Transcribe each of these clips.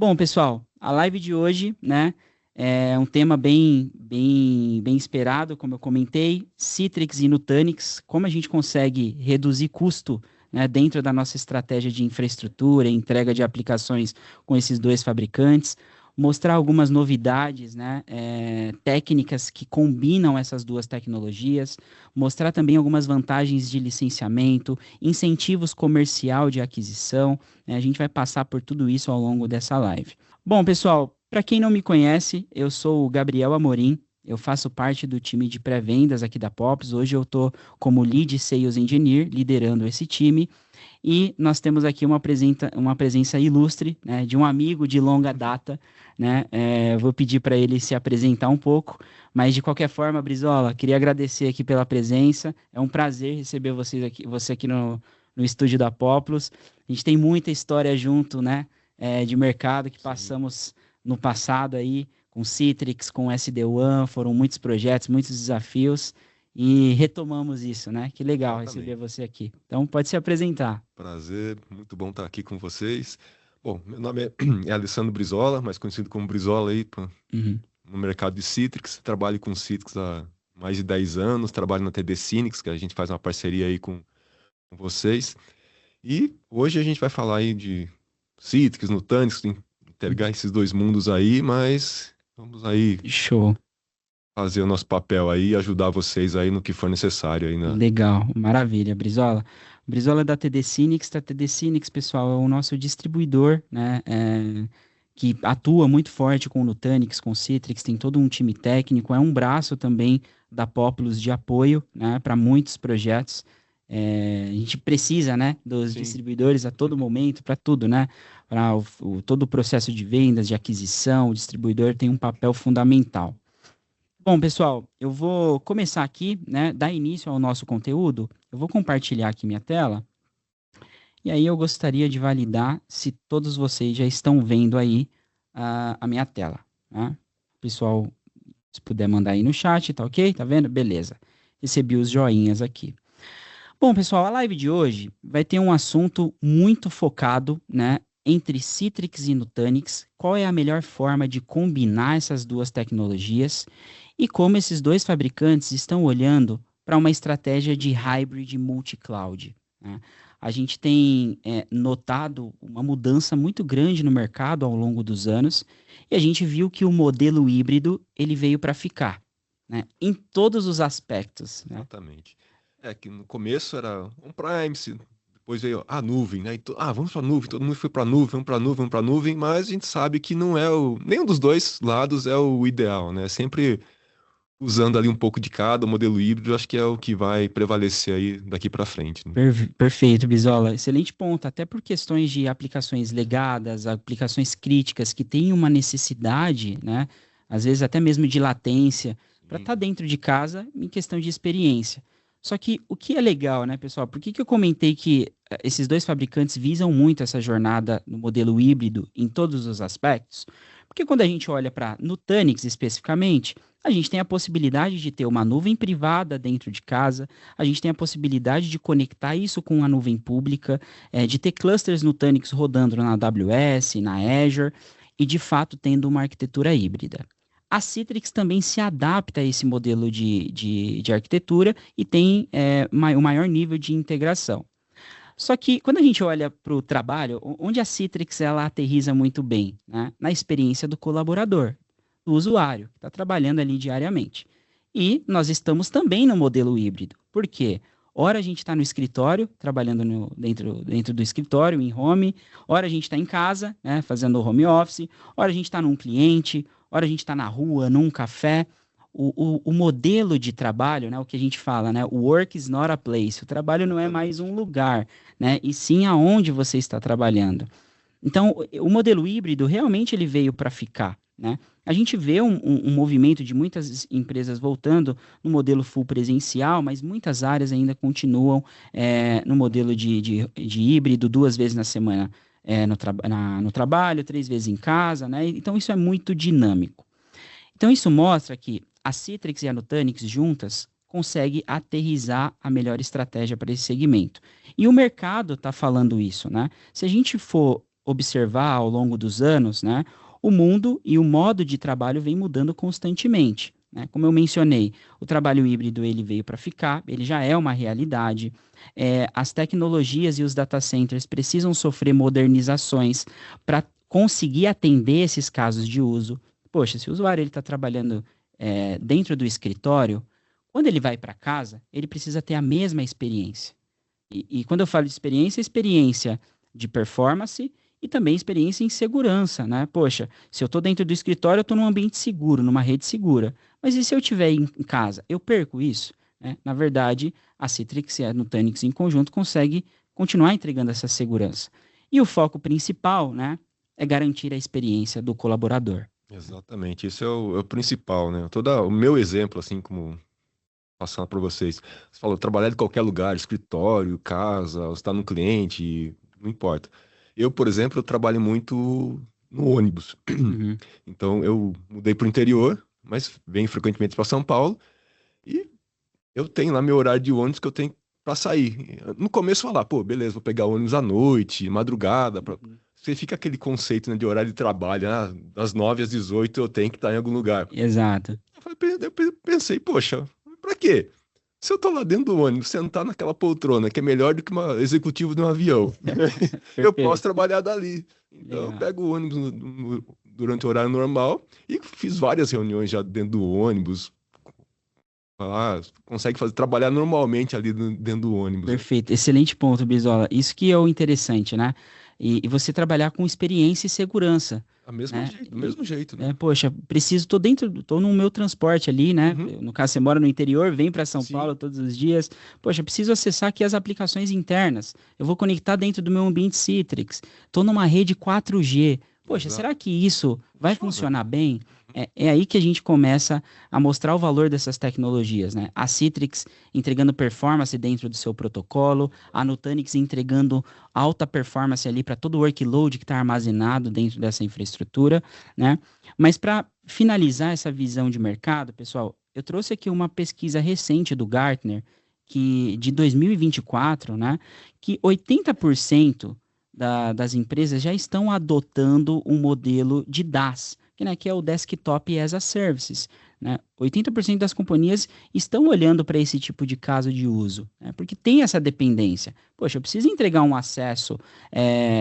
Bom, pessoal, a live de hoje, né, é um tema bem esperado, como eu comentei, Citrix e Nutanix, como a gente consegue reduzir custo, né, dentro da nossa estratégia de infraestrutura, entrega de aplicações com esses dois fabricantes, mostrar algumas novidades, né, técnicas que combinam essas duas tecnologias, mostrar também algumas vantagens de licenciamento, incentivos comercial de aquisição, né, a gente vai passar por tudo isso ao longo dessa live. Bom, pessoal, para quem não me conhece, eu sou o Gabriel Amorim. Eu faço parte do time de pré-vendas aqui da Pops. Hoje eu estou como Lead Sales Engineer, liderando esse time. E nós temos aqui uma presença ilustre, né, de um amigo de longa data, né? Vou pedir para ele se apresentar um pouco, mas de qualquer forma, Brizola, queria agradecer aqui pela presença. É um prazer receber você aqui no estúdio da Populus. A gente tem muita história junto, né, de mercado que Sim, passamos no passado aí, com Citrix, com SD-WAN, foram muitos projetos, muitos desafios. E retomamos isso, né? Que legal receber exatamente. você aqui. Então, pode se apresentar. Prazer, muito bom estar aqui com vocês. Bom, meu nome é, é Alessandro Brizola, mais conhecido como Brizola aí Uhum. no mercado de Citrix. Trabalho com Citrix há mais de 10 anos, trabalho na TD Cinex, que a gente faz uma parceria aí com vocês. E hoje a gente vai falar aí de Citrix, Nutanix, integrar esses dois mundos aí, mas vamos aí Show. fazer o nosso papel aí e ajudar vocês aí no que for necessário aí na... Legal. Maravilha, Brizola. Brizola é da TD Cinex. Da TD Cinex, pessoal, é o nosso distribuidor, né? Que atua muito forte com o Nutanix, com o Citrix, tem todo um time técnico. É um braço também da Populus de apoio, né? Para muitos projetos. A gente precisa, né? Dos Sim. distribuidores a todo momento, para tudo, né? Para todo o processo de vendas, de aquisição, o distribuidor tem um papel fundamental. Bom, pessoal, eu vou começar aqui, né, dar início ao nosso conteúdo. Eu vou compartilhar aqui minha tela e aí eu gostaria de validar se todos vocês já estão vendo aí a minha tela, tá? Pessoal, se puder mandar aí no chat, tá ok? Tá vendo? Beleza. Recebi os joinhas aqui. Bom, pessoal, a live de hoje vai ter um assunto muito focado, né, entre Citrix e Nutanix. Qual é a melhor forma de combinar essas duas tecnologias e como esses dois fabricantes estão olhando para uma estratégia de hybrid multi-cloud, né? A gente tem notado uma mudança muito grande no mercado ao longo dos anos e a gente viu que o modelo híbrido ele veio para ficar, né, em todos os aspectos, né? Exatamente. É que no começo era on-premise, depois veio a nuvem, né? Vamos para a nuvem, todo mundo foi para a nuvem, vamos para a nuvem, vamos para a nuvem, mas a gente sabe que não é nenhum dos dois lados é o ideal, né? Sempre usando ali um pouco de cada, o modelo híbrido, acho que é o que vai prevalecer aí daqui para frente, né? Perfeito, Bisola. Excelente ponto. Até por questões de aplicações legadas, aplicações críticas que têm uma necessidade, né? Às vezes até mesmo de latência, para Sim, estar dentro de casa em questão de experiência. Só que o que é legal, né, pessoal? Por que que eu comentei que esses dois fabricantes visam muito essa jornada no modelo híbrido em todos os aspectos? Porque quando a gente olha para Nutanix especificamente, a gente tem a possibilidade de ter uma nuvem privada dentro de casa, a gente tem a possibilidade de conectar isso com a nuvem pública, de ter clusters Nutanix rodando na AWS, na Azure, e de fato tendo uma arquitetura híbrida. A Citrix também se adapta a esse modelo de arquitetura e tem o maior nível de integração. Só que quando a gente olha para o trabalho, onde a Citrix ela aterriza muito bem, né? Na experiência do colaborador, do usuário, que está trabalhando ali diariamente. E nós estamos também no modelo híbrido. Por quê? Ora a gente está no escritório, trabalhando dentro do escritório, em home, ora a gente está em casa, né, fazendo home office, ora a gente está num cliente, ora a gente está na rua, num café. O modelo de trabalho, né, o que a gente fala, né, o work is not a place, o trabalho não é mais exatamente. um lugar, né, e sim aonde você está trabalhando. Então, o modelo híbrido realmente ele veio para ficar, né? A gente vê um movimento de muitas empresas voltando no modelo full presencial, mas muitas áreas ainda continuam no modelo de híbrido, 2 vezes na semana no trabalho, 3 vezes em casa, né? Então, isso é muito dinâmico. Então, isso mostra que a Citrix e a Nutanix juntas conseguem aterrizar a melhor estratégia para esse segmento. E o mercado está falando isso, né? Se a gente for observar ao longo dos anos, né, o mundo e o modo de trabalho vem mudando constantemente, né? Como eu mencionei, o trabalho híbrido ele veio para ficar, ele já é uma realidade. As tecnologias e os data centers precisam sofrer modernizações para conseguir atender esses casos de uso. Poxa, se o usuário ele está trabalhando dentro do escritório, quando ele vai para casa, ele precisa ter a mesma experiência. E quando eu falo de experiência, é experiência de performance e também experiência em segurança, né? Poxa, se eu estou dentro do escritório, eu estou num ambiente seguro, numa rede segura. Mas e se eu estiver em casa? Eu perco isso, né? Na verdade, a Citrix e a Nutanix em conjunto conseguem continuar entregando essa segurança. E o foco principal, né, é garantir a experiência do colaborador. Exatamente, isso é o principal, né? Todo o meu exemplo, assim, como passando para vocês. Você falou, trabalhar de qualquer lugar, escritório, casa, você está no cliente, não importa. Eu, por exemplo, eu trabalho muito no ônibus. Uhum. Então, eu mudei para o interior, mas venho frequentemente para São Paulo e eu tenho lá meu horário de ônibus que eu tenho para sair. No começo, falar, pô, beleza, vou pegar ônibus à noite, madrugada. Uhum. Você fica aquele conceito, né, de horário de trabalho, das 9 às 18 eu tenho que estar em algum lugar. Exato. Eu pensei, poxa, pra quê? Se eu tô lá dentro do ônibus, sentar naquela poltrona, que é melhor do que um executivo de um avião, eu posso Perfeito. trabalhar dali. Então, eu Legal. pego o ônibus durante o horário normal e fiz várias reuniões já dentro do ônibus. Consegue trabalhar normalmente ali dentro do ônibus, né? Perfeito, excelente ponto, Brizola. Isso que é o interessante, né? E você trabalhar com experiência e segurança, né? Do mesmo jeito, né? Poxa, tô dentro, tô no meu transporte ali, né? Uhum, No caso, você mora no interior, vem para São sim, Paulo todos os dias. Poxa, preciso acessar aqui as aplicações internas. Eu vou conectar dentro do meu ambiente Citrix. Tô numa rede 4G. Poxa, será exato. que isso vai Funciona. funcionar bem? É aí que a gente começa a mostrar o valor dessas tecnologias, né? A Citrix entregando performance dentro do seu protocolo, a Nutanix entregando alta performance ali para todo o workload que está armazenado dentro dessa infraestrutura, né? Mas para finalizar essa visão de mercado, pessoal, eu trouxe aqui uma pesquisa recente do Gartner, que de 2024, né, que 80% das empresas já estão adotando um modelo de DaaS, que é o Desktop as a Services. Né? 80% das companhias estão olhando para esse tipo de caso de uso, né? Porque tem essa dependência. Poxa, eu preciso entregar um acesso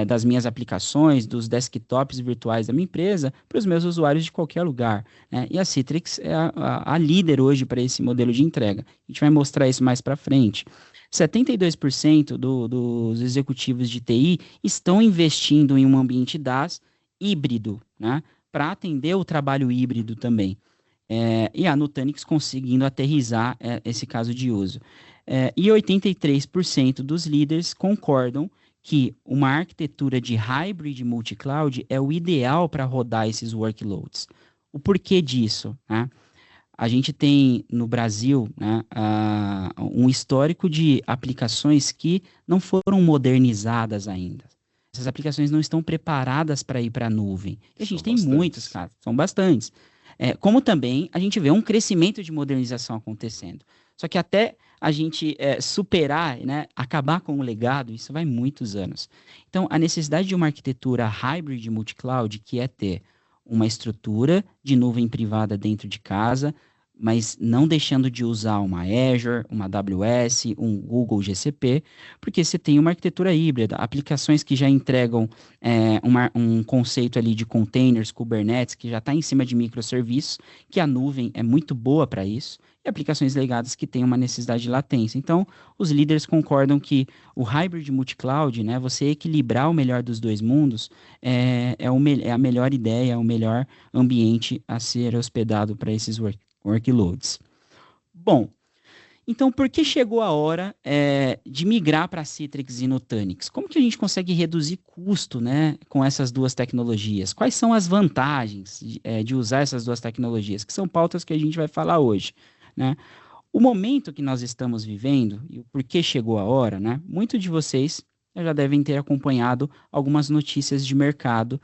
das minhas aplicações, dos desktops virtuais da minha empresa, para os meus usuários de qualquer lugar. Né? E a Citrix é a líder hoje para esse modelo de entrega. A gente vai mostrar isso mais para frente. 72% dos executivos de TI estão investindo em um ambiente DaaS híbrido, né? Para atender o trabalho híbrido também. E a Nutanix conseguindo aterrissar esse caso de uso. E 83% dos líderes concordam que uma arquitetura de hybrid multi-cloud é o ideal para rodar esses workloads. O porquê disso? Né? A gente tem no Brasil, né, um histórico de aplicações que não foram modernizadas ainda. Essas aplicações não estão preparadas para ir para a nuvem. E a São gente tem muitos bastantes. casos, são bastantes. Como também a gente vê um crescimento de modernização acontecendo. Só que até a gente superar, né, acabar com o legado, isso vai muitos anos. Então, a necessidade de uma arquitetura hybrid multi-cloud, que é ter uma estrutura de nuvem privada dentro de casa, mas não deixando de usar uma Azure, uma AWS, um Google GCP, porque você tem uma arquitetura híbrida, aplicações que já entregam um conceito ali de containers, Kubernetes, que já está em cima de microserviços, que a nuvem é muito boa para isso, e aplicações legadas que têm uma necessidade de latência. Então, os líderes concordam que o hybrid multi-cloud, né, você equilibrar o melhor dos dois mundos, é a melhor ideia, é o melhor ambiente a ser hospedado para esses workloads. Bom, então por que chegou a hora de migrar para Citrix e Nutanix? Como que a gente consegue reduzir custo, né, com essas duas tecnologias? Quais são as vantagens de usar essas duas tecnologias? Que são pautas que a gente vai falar hoje, né? O momento que nós estamos vivendo e o porquê chegou a hora, né? Muitos de vocês já devem ter acompanhado algumas notícias de mercado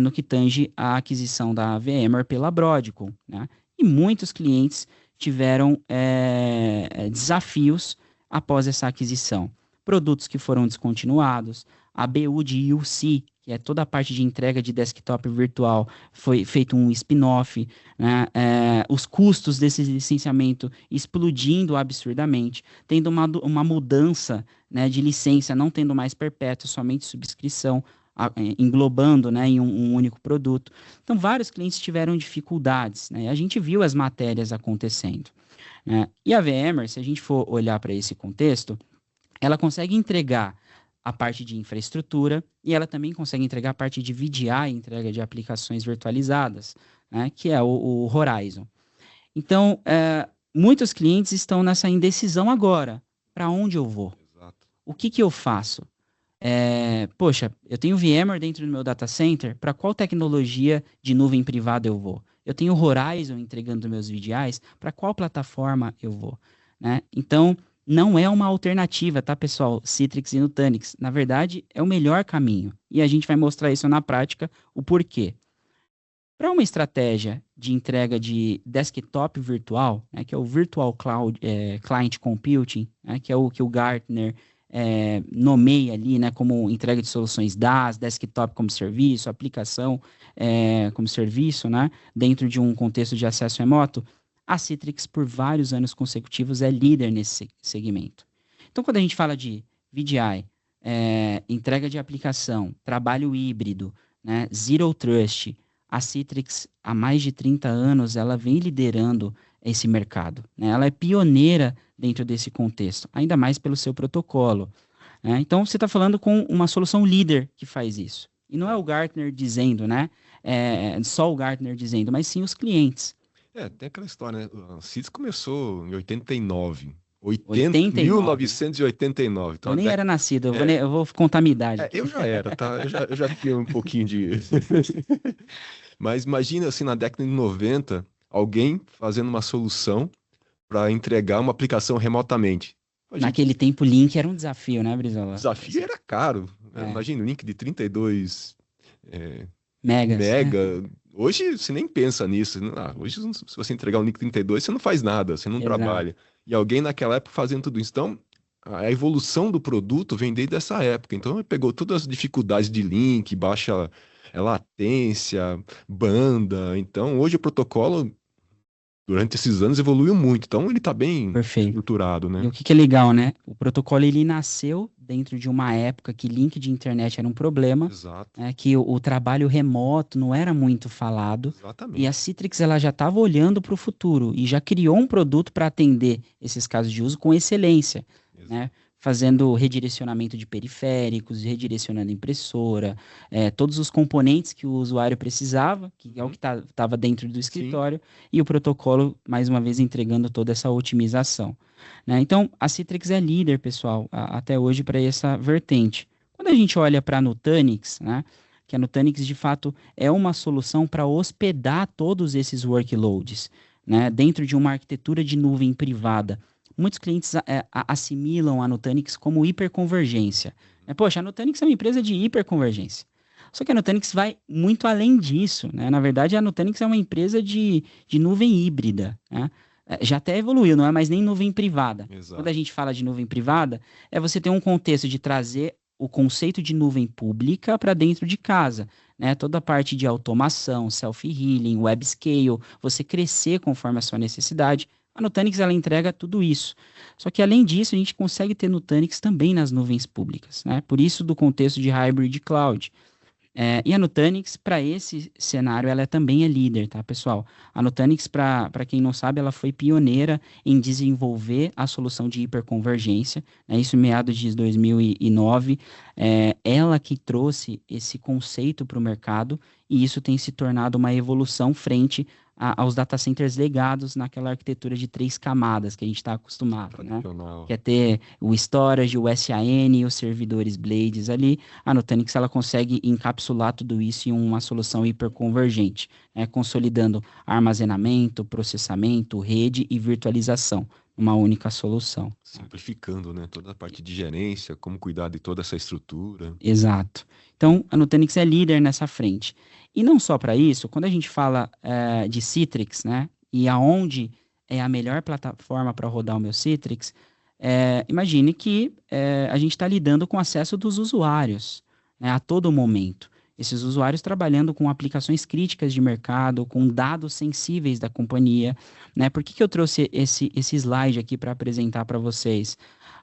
no que tange a aquisição da VMware pela Broadcom, né? E muitos clientes tiveram desafios após essa aquisição. Produtos que foram descontinuados, a BU de UC, que é toda a parte de entrega de desktop virtual, foi feito um spin-off, né? Os custos desse licenciamento explodindo absurdamente, tendo uma mudança, né, de licença, não tendo mais perpétua, somente subscrição, englobando, né, em um único produto. Então, vários clientes tiveram dificuldades, né? A gente viu as matérias acontecendo, né? E a VMware, se a gente for olhar para esse contexto, ela consegue entregar a parte de infraestrutura e ela também consegue entregar a parte de VDI, entrega de aplicações virtualizadas, né, que é o Horizon. Então, muitos clientes estão nessa indecisão agora. Para onde eu vou? Exato. O que que eu faço? Poxa, eu tenho VMware dentro do meu data center, para qual tecnologia de nuvem privada eu vou? Eu tenho Horizon entregando meus VDIs, para qual plataforma eu vou? Né? Então, não é uma alternativa, tá, pessoal? Citrix e Nutanix. Na verdade, é o melhor caminho. E a gente vai mostrar isso na prática, o porquê. Para uma estratégia de entrega de desktop virtual, né, que é o Virtual Cloud Client Computing, né, que é o que o Gartner nomeia ali, né, como entrega de soluções DaaS, desktop como serviço, aplicação como serviço, né, dentro de um contexto de acesso remoto, a Citrix, por vários anos consecutivos, é líder nesse segmento. Então, quando a gente fala de VDI, entrega de aplicação, trabalho híbrido, né, Zero Trust, a Citrix, há mais de 30 anos, ela vem liderando esse mercado, né? Ela é pioneira dentro desse contexto, ainda mais pelo seu protocolo, né? Então, você está falando com uma solução líder que faz isso. E não é o Gartner dizendo, né? Só o Gartner dizendo, mas sim os clientes. Tem aquela história, né? A CITES começou em 89. 89. 1989. Então, Eu nem até. era nascido, É, eu vou contar a minha idade aqui. eu já era, tá? Eu já tinha um pouquinho de. Mas imagina assim, na década de 90, alguém fazendo uma solução para entregar uma aplicação remotamente. A gente, Naquele tempo, o Link era um desafio, né, o Brizola? desafio era caro. É, Imagina, um link de 32 é, megas. mega. Hoje você nem pensa nisso. Hoje, se você entregar um link 32, você não faz nada, você não Exato. trabalha. E alguém naquela época fazendo tudo isso. Então, a evolução do produto vem desde essa época. Então, ele pegou todas as dificuldades de link, baixa latência, banda. Então, hoje o protocolo, durante esses anos, evoluiu muito. Então, ele está bem Perfeito. estruturado, E né? o que que é legal, né? O protocolo ele nasceu dentro de uma época que link de internet era um problema, Exato. né? Que o trabalho remoto não era muito falado. E a Exatamente. Citrix ela já estava olhando para o futuro e já criou um produto para atender esses casos de uso com excelência, né? Fazendo redirecionamento de periféricos, redirecionando impressora, todos os componentes que o usuário precisava, que é o que Uhum. estava dentro do Sim. escritório, e o protocolo, mais uma vez, entregando toda essa otimização, né? Então, a Citrix é líder, pessoal, até hoje para essa vertente. Quando a gente olha para a Nutanix, né, que a Nutanix de fato é uma solução para hospedar todos esses workloads, né, dentro de uma arquitetura de nuvem privada. Muitos clientes assimilam a Nutanix como hiperconvergência. Poxa, a Nutanix é uma empresa de hiperconvergência. Só que a Nutanix vai muito além disso, né? Na verdade, a Nutanix é uma empresa de nuvem híbrida, né? Já até evoluiu, não é mais nem nuvem privada. Quando a Exato. gente fala de nuvem privada, é você ter um contexto de trazer o conceito de nuvem pública para dentro de casa, né? Toda a parte de automação, self-healing, web scale, você crescer conforme a sua necessidade. A Nutanix ela entrega tudo isso. Só que além disso, a gente consegue ter Nutanix também nas nuvens públicas, né? Por isso do contexto de hybrid cloud. E a Nutanix, para esse cenário, ela também é líder, tá, pessoal? A Nutanix, para quem não sabe, ela foi pioneira em desenvolver a solução de hiperconvergência, né? Isso em meados de 2009. Ela que trouxe esse conceito para o mercado e isso tem se tornado uma evolução frente aos data centers legados naquela arquitetura de 3 camadas que a gente está acostumado, né? Tradicional. Que é ter o storage, o SAN e os servidores Blades ali. A Nutanix ela consegue encapsular tudo isso em uma solução hiperconvergente, né, consolidando armazenamento, processamento, rede e virtualização numa única solução. Simplificando, né? Toda a parte de gerência, como cuidar de toda essa estrutura. Exato. Então, a Nutanix é líder nessa frente. E não só para isso, quando a gente fala de Citrix, né, e aonde é a melhor plataforma para rodar o meu Citrix, imagine que a gente está lidando com o acesso dos usuários, né, a todo momento. Esses usuários trabalhando com aplicações críticas de mercado, com dados sensíveis da companhia, né? Por que que eu trouxe esse slide aqui para apresentar para vocês?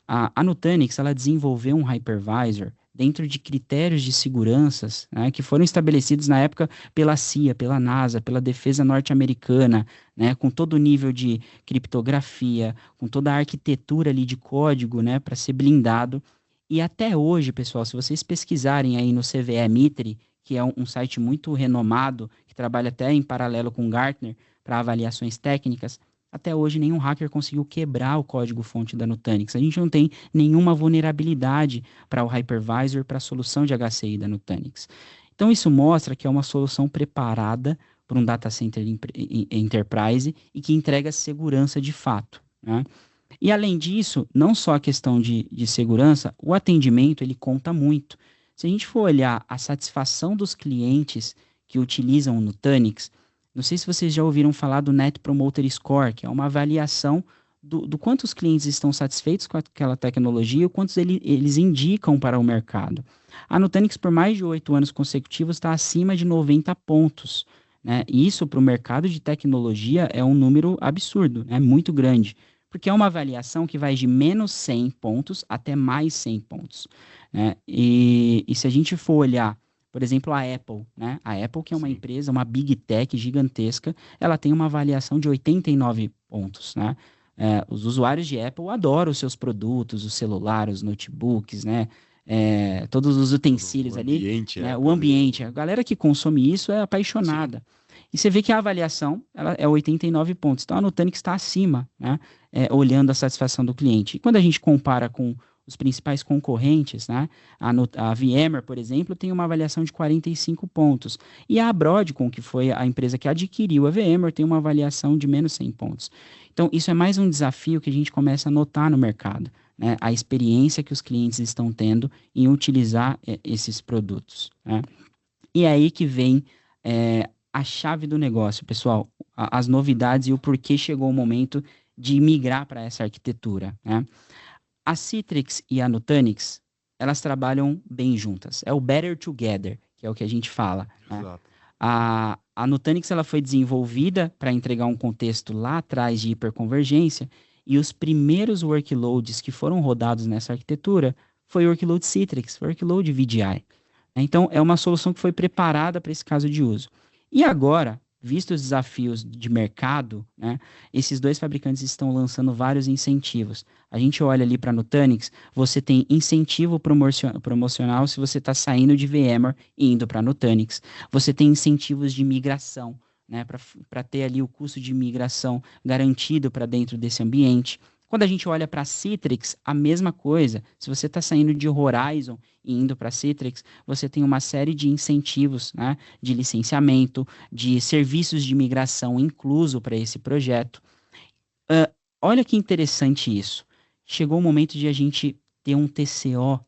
A Nutanix, ela desenvolveu um hypervisor dentro de critérios de seguranças, né, que foram estabelecidos na época pela CIA, pela NASA, pela defesa norte-americana, né, com todo o nível de criptografia, com toda a arquitetura ali de código, né, para ser blindado. E até hoje, pessoal, se vocês pesquisarem aí no CVE Mitre, que é um site muito renomado, que trabalha até em paralelo com o Gartner para avaliações técnicas, até hoje nenhum hacker conseguiu quebrar o código-fonte da Nutanix. A gente não tem nenhuma vulnerabilidade para o hypervisor, para a solução de HCI da Nutanix. Então isso mostra que é uma solução preparada para um data center enterprise e que entrega segurança de fato, né? E além disso, não só a questão de segurança, o atendimento ele conta muito. Se a gente for olhar a satisfação dos clientes que utilizam o Nutanix, não sei se vocês já ouviram falar do Net Promoter Score, que é uma avaliação do quanto os clientes estão satisfeitos com aquela tecnologia e o quantos eles indicam para o mercado. A Nutanix, por mais de 8 anos consecutivos, está acima de 90 pontos, né? E isso para o mercado de tecnologia é um número absurdo, é muito grande, porque é uma avaliação que vai de menos 100 pontos até mais 100 pontos, né? E se a gente for olhar, por exemplo, a Apple, né? A Apple, que é uma Sim. empresa, uma big tech gigantesca, ela tem uma avaliação de 89 pontos, né? Os usuários de Apple adoram os seus produtos, o celular, os notebooks, né? Todos os O utensílios ali, ambiente né? O Apple mesmo. ambiente. A galera que consome isso é Sim. apaixonada. E você vê que a avaliação ela é 89 pontos. Então a Nutanix está acima, né? Olhando a satisfação do cliente. E quando a gente compara com os principais concorrentes, né? A VMware, por exemplo, tem uma avaliação de 45 pontos. E a Broadcom, que foi a empresa que adquiriu a VMware, tem uma avaliação de menos 100 pontos. Então, isso é mais um desafio que a gente começa a notar no mercado, né? A experiência que os clientes estão tendo em utilizar esses produtos, né? E é aí que vem a chave do negócio, pessoal, as novidades e o porquê chegou o momento de migrar para essa arquitetura, né? A Citrix e a Nutanix, elas trabalham bem juntas. É o better together, que é o que a gente fala, né? Exato. A Nutanix ela foi desenvolvida para entregar um contexto lá atrás de hiperconvergência e os primeiros workloads que foram rodados nessa arquitetura foi o workload Citrix, foi o workload VDI. Então, é uma solução que foi preparada para esse caso de uso. E agora, visto os desafios de mercado, né, esses dois fabricantes estão lançando vários incentivos. A gente olha ali para a Nutanix, você tem incentivo promocional se você está saindo de VMware e indo para a Nutanix. Você tem incentivos de migração, né, para ter ali o custo de migração garantido para dentro desse ambiente. Quando a gente olha para a Citrix, a mesma coisa. Se você está saindo de Horizon e indo para a Citrix, você tem uma série de incentivos, né, de licenciamento, de serviços de migração incluso para esse projeto. Ah, olha que interessante isso. Chegou o momento de a gente ter um TCO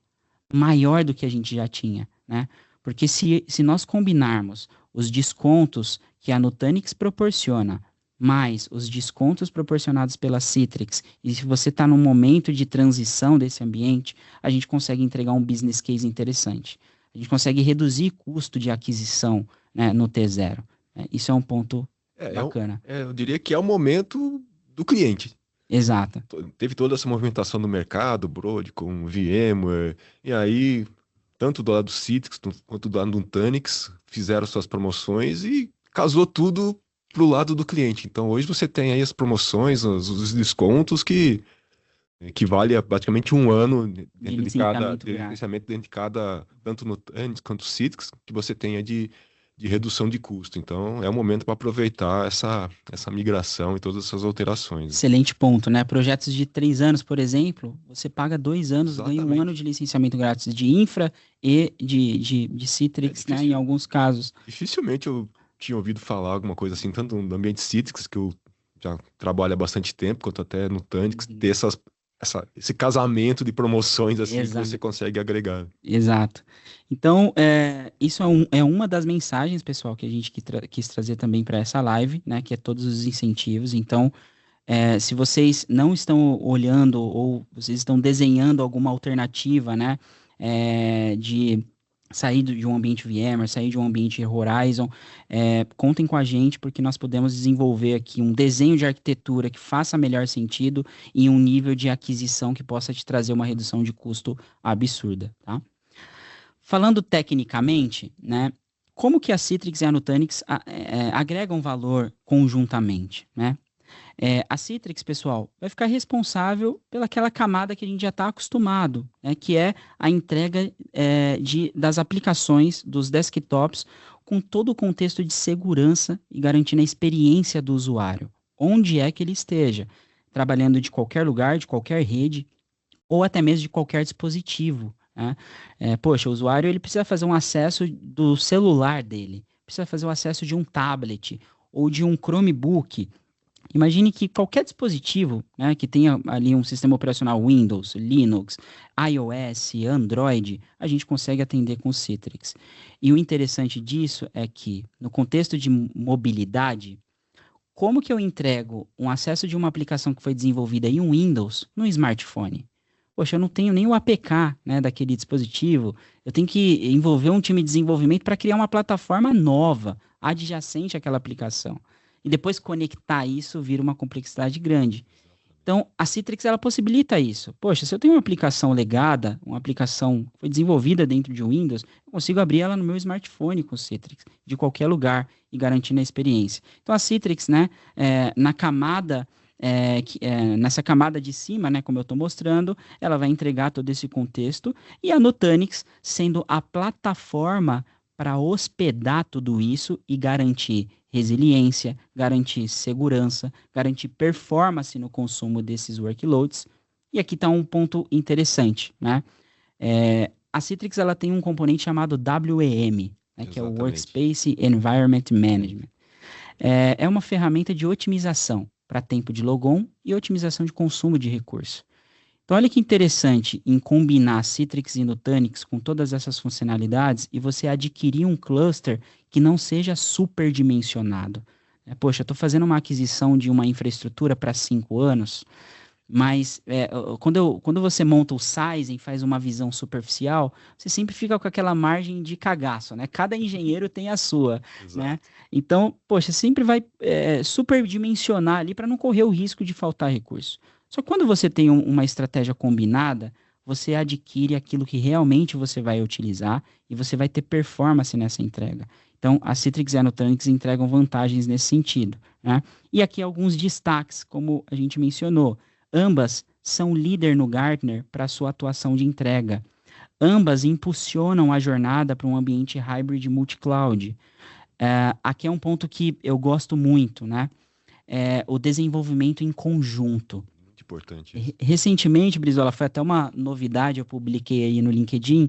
maior do que a gente já tinha, né? Porque se nós combinarmos os descontos que a Nutanix proporciona, mais os descontos proporcionados pela Citrix, e se você está num momento de transição desse ambiente, a gente consegue entregar um business case interessante. A gente consegue reduzir custo de aquisição, né, no T0. Isso é um ponto bacana. Eu diria que é o momento do cliente. Exato. Teve toda essa movimentação no mercado, Broadcom, VMware, e aí, tanto do lado do Citrix quanto do lado do Nutanix, fizeram suas promoções e casou tudo pro lado do cliente. Então, hoje você tem aí as promoções, os descontos que vale praticamente um ano De dentro de cada licenciamento de grátis. licenciamento dentro de cada, tanto Nutanix quanto Citrix, que você tenha de redução de custo. Então, é o momento para aproveitar essa migração e todas essas alterações. Excelente ponto, né? Projetos de 3 anos, por exemplo, você paga 2 anos, ganha um ano Exatamente. de licenciamento grátis de infra e de É Citrix, né? Em difícil, alguns casos. dificilmente eu tinha ouvido falar alguma coisa assim, tanto no ambiente Citrix, que eu já trabalho há bastante tempo, quanto até no Nutanix, ter Uhum. esse casamento de promoções assim que você Exato, consegue agregar. exato. Então, isso é uma das mensagens, pessoal, que a gente quis trazer também para essa live, né? Que é todos os incentivos. Então, se vocês não estão olhando ou vocês estão desenhando alguma alternativa, né, de sair de um ambiente VMware, sair de um ambiente Horizon, contem com a gente, porque nós podemos desenvolver aqui um desenho de arquitetura que faça melhor sentido e um nível de aquisição que possa te trazer uma redução de custo absurda, tá? Falando tecnicamente, né, como que a Citrix e a Nutanix agregam valor conjuntamente, né? A Citrix, pessoal, vai ficar responsável pelaquela camada que a gente já está acostumado, né, que é a entrega das aplicações, dos desktops, com todo o contexto de segurança e garantindo a experiência do usuário, onde é que ele esteja, trabalhando de qualquer lugar, de qualquer rede, ou até mesmo de qualquer dispositivo, né? Poxa, o usuário ele precisa fazer um acesso do celular dele, precisa fazer o acesso de um tablet ou de um Chromebook. Imagine que qualquer dispositivo, né, que tenha ali um sistema operacional Windows, Linux, iOS, Android, a gente consegue atender com o Citrix. E o interessante disso é que, no contexto de mobilidade, como que eu entrego um acesso de uma aplicação que foi desenvolvida em um Windows no smartphone? Poxa, eu não tenho nem o APK, né, daquele dispositivo. Eu tenho que envolver um time de desenvolvimento para criar uma plataforma nova, adjacente àquela aplicação. E depois conectar isso vira uma complexidade grande. Então, a Citrix ela possibilita isso. Poxa, se eu tenho uma aplicação legada, uma aplicação que foi desenvolvida dentro de Windows, eu consigo abrir ela no meu smartphone com o Citrix, de qualquer lugar e garantindo a experiência. Então, a Citrix, né, na camada nessa camada de cima, né, como eu estou mostrando, ela vai entregar todo esse contexto, e a Nutanix sendo a plataforma para hospedar tudo isso e garantir resiliência, garantir segurança, garantir performance no consumo desses workloads. E aqui está um ponto interessante, né? A Citrix ela tem um componente chamado WEM, né, que é o Workspace Environment Management. É uma ferramenta de otimização para tempo de logon e otimização de consumo de recurso. Então, olha que interessante em combinar Citrix e Nutanix com todas essas funcionalidades e você adquirir um cluster que não seja superdimensionado. Poxa, eu estou fazendo uma aquisição de uma infraestrutura para 5 anos, mas quando você monta o sizing, faz uma visão superficial, você sempre fica com aquela margem de cagaço, né? Cada engenheiro tem a sua, né? Então, poxa, sempre vai superdimensionar ali para não correr o risco de faltar recurso. Só que quando você tem uma estratégia combinada, você adquire aquilo que realmente você vai utilizar e você vai ter performance nessa entrega. Então, a Citrix e a Nutanix entregam vantagens nesse sentido, né? E aqui alguns destaques, como a gente mencionou. Ambas são líder no Gartner para sua atuação de entrega. Ambas impulsionam a jornada para um ambiente hybrid multi-cloud. Aqui é um ponto que eu gosto muito, né? O desenvolvimento em conjunto. Muito importante. Recentemente, Brizola, foi até uma novidade, eu publiquei aí no LinkedIn,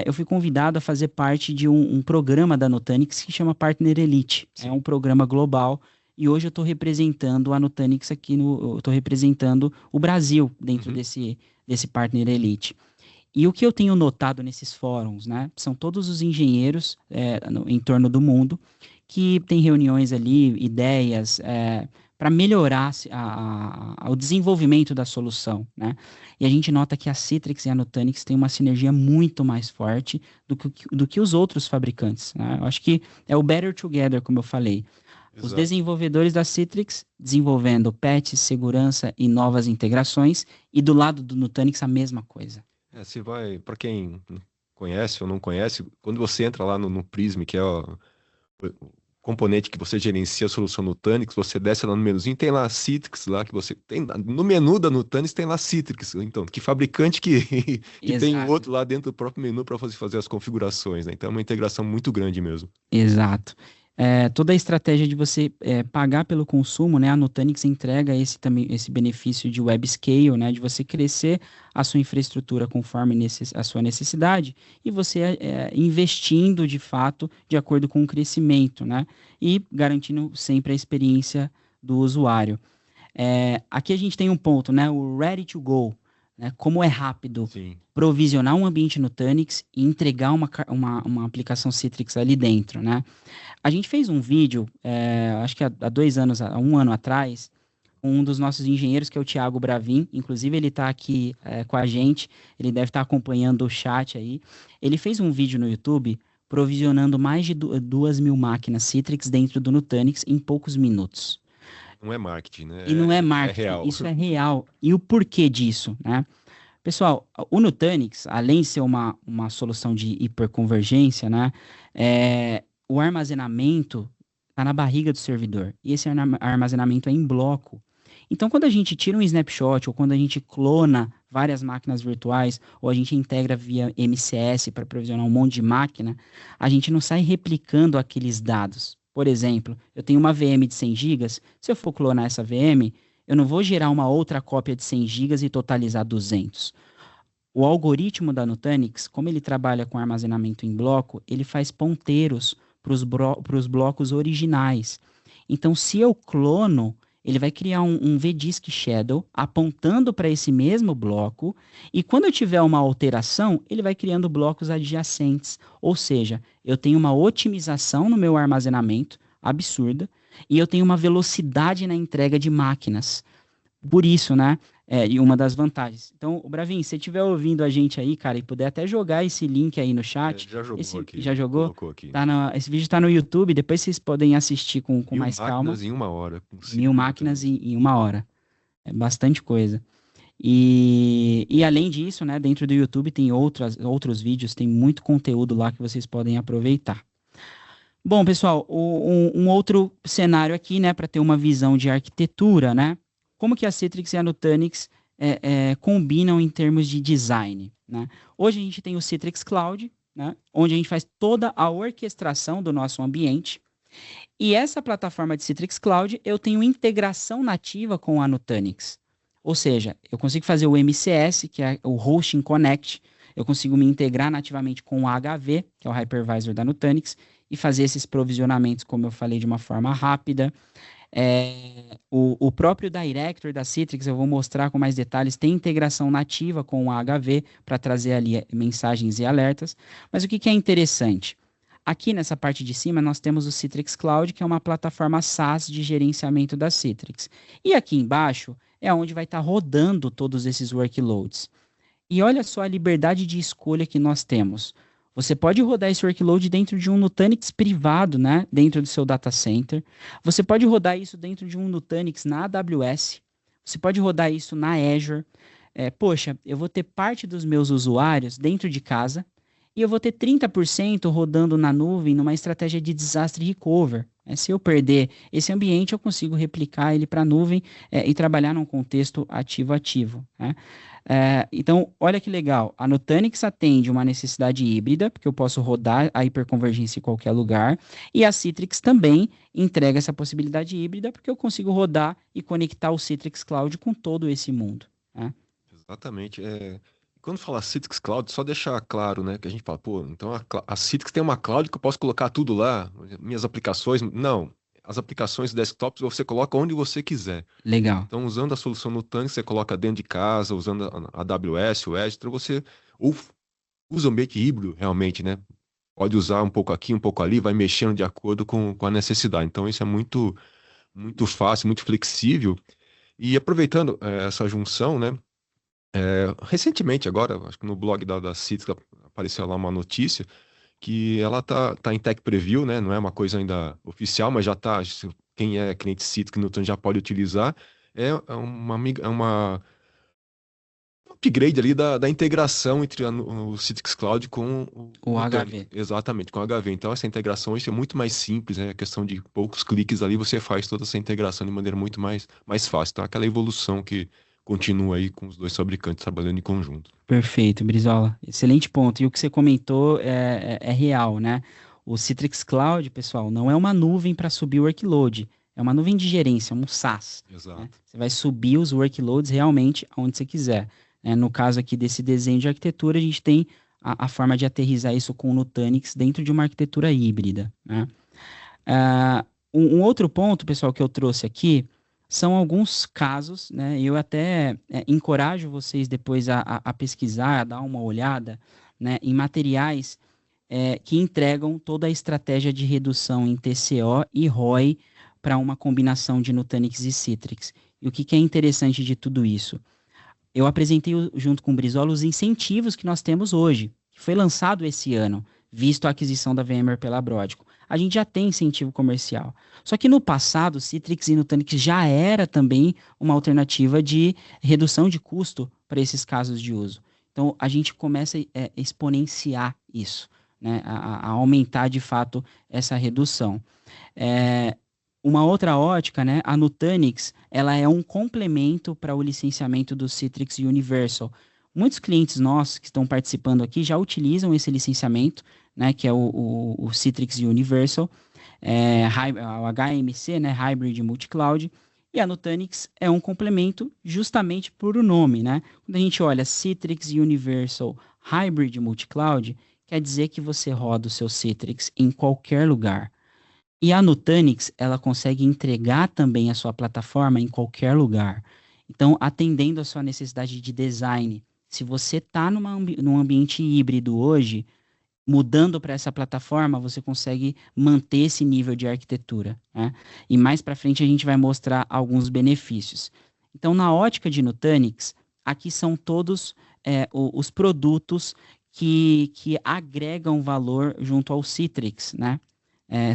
eu fui convidado a fazer parte de um programa da Nutanix que chama Partner Elite. Sim. É um programa global. E hoje eu estou representando a Nutanix aqui estou representando o Brasil dentro desse Partner Elite. E o que eu tenho notado nesses fóruns, né, são todos os engenheiros em torno do mundo que têm reuniões ali, ideias para melhorar o desenvolvimento da solução, né? E a gente nota que a Citrix e a Nutanix têm uma sinergia muito mais forte do que os outros fabricantes, né? Eu acho que é o better together, como eu falei. Os desenvolvedores da Citrix desenvolvendo patches, segurança e novas integrações, e do lado do Nutanix a mesma coisa. Se vai, para quem conhece ou não conhece, quando você entra lá no Prism, que é o componente que você gerencia a solução Nutanix, você desce lá no menuzinho, tem lá a Citrix lá que você tem no menu da Nutanix tem lá Citrix, então que fabricante que tem outro lá dentro do próprio menu para fazer as configurações, né? Então é uma integração muito grande mesmo. Exato. Toda a estratégia de você pagar pelo consumo, né, a Nutanix entrega esse benefício de web scale, né, de você crescer a sua infraestrutura conforme a sua necessidade e você investindo de fato de acordo com o crescimento, né, e garantindo sempre a experiência do usuário. Aqui a gente tem um ponto, né, o ready to go, né, como é rápido provisionar um ambiente Nutanix e entregar uma aplicação Citrix ali dentro, né? A gente fez um vídeo, acho que há 2 anos, há 1 ano atrás, um dos nossos engenheiros, que é o Thiago Bravin. Inclusive, ele está aqui com a gente, ele deve estar acompanhando o chat aí. Ele fez um vídeo no YouTube provisionando mais de 2.000 máquinas Citrix dentro do Nutanix em poucos minutos. Não é marketing, né? E não é É marketing, real. isso é real. E o porquê disso, né? Pessoal, o Nutanix, além de ser uma solução de hiperconvergência, né, o armazenamento está na barriga do servidor. E esse armazenamento é em bloco. Então, quando a gente tira um snapshot, ou quando a gente clona várias máquinas virtuais, ou a gente integra via MCS para provisionar um monte de máquina, a gente não sai replicando aqueles dados. Por exemplo, eu tenho uma VM de 100 gigas, se eu for clonar essa VM, eu não vou gerar uma outra cópia de 100 gigas e totalizar 200. O algoritmo da Nutanix, como ele trabalha com armazenamento em bloco, ele faz ponteiros para os blocos originais. Então, se eu clono, ele vai criar um vdisk shadow apontando para esse mesmo bloco, e quando eu tiver uma alteração, ele vai criando blocos adjacentes. Ou seja, eu tenho uma otimização no meu armazenamento absurda, e eu tenho uma velocidade na entrega de máquinas. Por isso, né? E uma das vantagens. Então, o Bravin, se você estiver ouvindo a gente aí, cara, e puder até jogar esse link aí no chat. Já jogou aqui. Já jogou? Colocou aqui. Esse vídeo tá no YouTube, depois vocês podem assistir com mais calma. 1.000 máquinas em 1 hora. 1.000 máquinas em 1 hora. É bastante coisa. E além disso, né, dentro do YouTube tem outros vídeos, tem muito conteúdo lá que vocês podem aproveitar. Bom, pessoal, um outro cenário aqui, né, para ter uma visão de arquitetura, né? Como que a Citrix e a Nutanix combinam em termos de design, né? Hoje a gente tem o Citrix Cloud, né, onde a gente faz toda a orquestração do nosso ambiente. E essa plataforma de Citrix Cloud, eu tenho integração nativa com a Nutanix. Ou seja, eu consigo fazer o MCS, que é o Hosting Connect, eu consigo me integrar nativamente com o HV, que é o Hypervisor da Nutanix, e fazer esses provisionamentos, como eu falei, de uma forma rápida. O próprio Director da Citrix, eu vou mostrar com mais detalhes, tem integração nativa com o HV para trazer ali mensagens e alertas. Mas o que é interessante? Aqui nessa parte de cima nós temos o Citrix Cloud, que é uma plataforma SaaS de gerenciamento da Citrix. E aqui embaixo é onde vai estar rodando todos esses workloads. E olha só a liberdade de escolha que nós temos. Você pode rodar esse workload dentro de um Nutanix privado, né? Dentro do seu data center. Você pode rodar isso dentro de um Nutanix na AWS. Você pode rodar isso na Azure. Poxa, eu vou ter parte dos meus usuários dentro de casa e eu vou ter 30% rodando na nuvem numa estratégia de disaster recover. Se eu perder esse ambiente, eu consigo replicar ele para a nuvem e trabalhar num contexto ativo-ativo, né? Então, olha que legal. A Nutanix atende uma necessidade híbrida, porque eu posso rodar a hiperconvergência em qualquer lugar, e a Citrix também entrega essa possibilidade híbrida, porque eu consigo rodar e conectar o Citrix Cloud com todo esse mundo, né? Exatamente. Quando fala Citrix Cloud, só deixar claro, né, que a gente fala, pô, então a Citrix tem uma cloud que eu posso colocar tudo lá, minhas aplicações. Não, as aplicações desktops você coloca onde você quiser. Legal. Então, usando a solução Nutanix, você coloca dentro de casa, usando a AWS, o Azure, você usa o ambiente híbrido, realmente, né? Pode usar um pouco aqui, um pouco ali, vai mexendo de acordo com a necessidade. Então, isso é muito, muito fácil, muito flexível. E aproveitando essa junção, né? Recentemente, agora, acho que no blog da Citrix apareceu lá uma notícia que ela tá em Tech Preview, né? Não é uma coisa ainda oficial, mas já tá. Quem é cliente Citrix Nutanix já pode utilizar. Um upgrade ali da integração entre o Citrix Cloud com o O Nutanix. HV. Exatamente, com o HV. Então, essa integração hoje é muito mais simples, né? É questão de poucos cliques ali, você faz toda essa integração de maneira muito mais fácil. Então, aquela evolução que continua aí com os dois fabricantes trabalhando em conjunto. Perfeito, Brizola. Excelente ponto. E o que você comentou é real, né? O Citrix Cloud, pessoal, não é uma nuvem para subir o workload. É uma nuvem de gerência, um SaaS. Exato. Né? Você vai subir os workloads realmente aonde você quiser. No caso aqui desse desenho de arquitetura, a gente tem a forma de aterrissar isso com o Nutanix dentro de uma arquitetura híbrida, né? Um outro ponto, pessoal, que eu trouxe aqui são alguns casos, né? Eu até encorajo vocês depois a pesquisar, a dar uma olhada, né, em materiais que entregam toda a estratégia de redução em TCO e ROI para uma combinação de Nutanix e Citrix. E o que que é interessante de tudo isso? Eu apresentei junto com o Brizola os incentivos que nós temos hoje, que foi lançado esse ano, visto a aquisição da VMware pela Broadcom. A gente já tem incentivo comercial. Só que no passado, Citrix e Nutanix já era também uma alternativa de redução de custo para esses casos de uso. Então, a gente começa a exponenciar isso, né? A aumentar de fato essa redução. É, uma outra ótica, né, a Nutanix, ela é um complemento para o licenciamento do Citrix Universal. Muitos clientes nossos que estão participando aqui já utilizam esse licenciamento, né, que é o Citrix Universal, o HMC, né, Hybrid Multi-Cloud, e a Nutanix é um complemento justamente por o nome, né? Quando a gente olha Citrix Universal Hybrid Multi-Cloud, quer dizer que você roda o seu Citrix em qualquer lugar. E a Nutanix, ela consegue entregar também a sua plataforma em qualquer lugar. Então, atendendo a sua necessidade de design, se você está num ambiente híbrido hoje, mudando para essa plataforma, você consegue manter esse nível de arquitetura, né? E mais para frente a gente vai mostrar alguns benefícios. Então, na ótica de Nutanix, aqui são todos os produtos que agregam valor junto ao Citrix, né?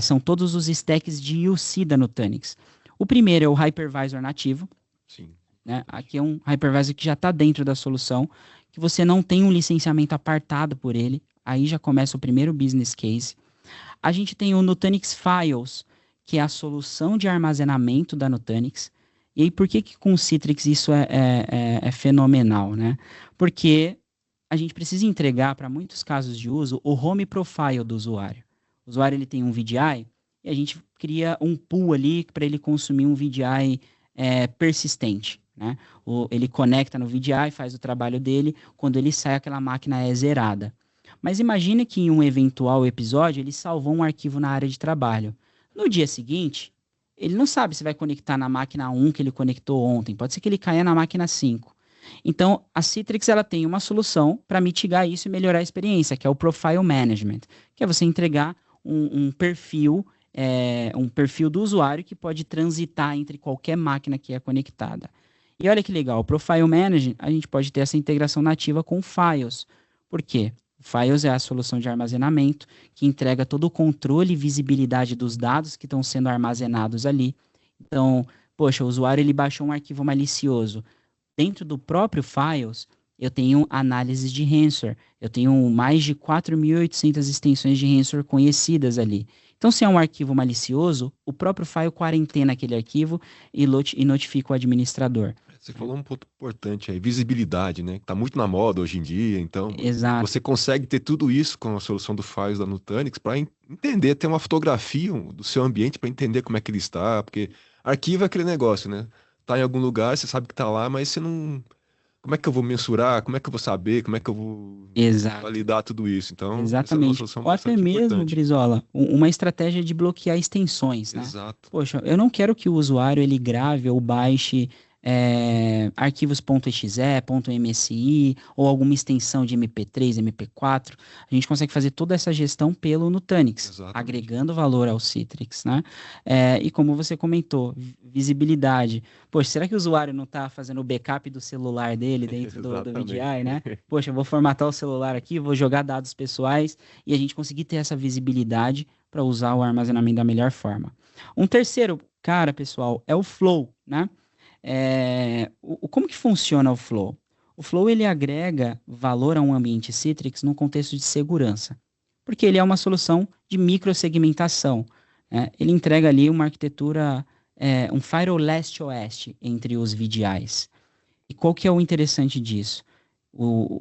São todos os stacks de UC da Nutanix. O primeiro é o hypervisor nativo. Sim. Né? Aqui é um hypervisor que já está dentro da solução, que você não tem um licenciamento apartado por ele. Aí já começa o primeiro business case. A gente tem o Nutanix Files, que é a solução de armazenamento da Nutanix. E aí, por que com o Citrix isso é fenomenal, né? Porque a gente precisa entregar, para muitos casos de uso, o home profile do usuário. O usuário ele tem um VDI e a gente cria um pool ali para ele consumir um VDI persistente, né? Ele conecta no VDI, faz o trabalho dele, quando ele sai aquela máquina é zerada. Mas imagine que em um eventual episódio ele salvou um arquivo na área de trabalho. No dia seguinte, ele não sabe se vai conectar na máquina 1 que ele conectou ontem, pode ser que ele caia na máquina 5. Então, a Citrix ela tem uma solução para mitigar isso e melhorar a experiência, que é o Profile Management, que é você entregar um perfil do usuário que pode transitar entre qualquer máquina que é conectada. E olha que legal, o Profile Management, a gente pode ter essa integração nativa com o Files. Por quê? O Files é a solução de armazenamento que entrega todo o controle e visibilidade dos dados que estão sendo armazenados ali. Então, poxa, o usuário ele baixou um arquivo malicioso. Dentro do próprio Files, eu tenho análise de ransomware. Eu tenho mais de 4.800 extensões de ransomware conhecidas ali. Então, se é um arquivo malicioso, o próprio file quarentena aquele arquivo e notifica o administrador. Você falou um ponto importante aí, visibilidade, né? Que tá muito na moda hoje em dia, então Exato. você consegue ter tudo isso com a solução do Files da Nutanix para entender, ter uma fotografia do seu ambiente para entender como é que ele está, porque arquivo é aquele negócio, né? Tá em algum lugar, você sabe que tá lá, mas você não. Como é que eu vou mensurar? Como é que eu vou saber? Como é que eu vou Exato. validar tudo isso? Então, essa é uma Exatamente. solução Ou até bastante mesmo, importante. Brizola, uma estratégia de bloquear extensões, né? Exato. Poxa, eu não quero que o usuário ele grave ou baixe arquivos .exe, .msi ou alguma extensão de MP3, MP4. A gente consegue fazer toda essa gestão pelo Nutanix, Exatamente. agregando valor ao Citrix, né? E como você comentou, visibilidade. Poxa, será que o usuário não está fazendo o backup do celular dele dentro do VDI, né? Poxa, eu vou formatar o celular aqui, vou jogar dados pessoais e a gente conseguir ter essa visibilidade para usar o armazenamento da melhor forma. Um terceiro, cara, pessoal, é o Flow, né? Como que funciona o Flow? O Flow ele agrega valor a um ambiente Citrix no contexto de segurança, porque ele é uma solução de microsegmentação, né? Ele entrega ali uma arquitetura, um firewall leste-oeste entre os VDIs. E qual que é o interessante disso?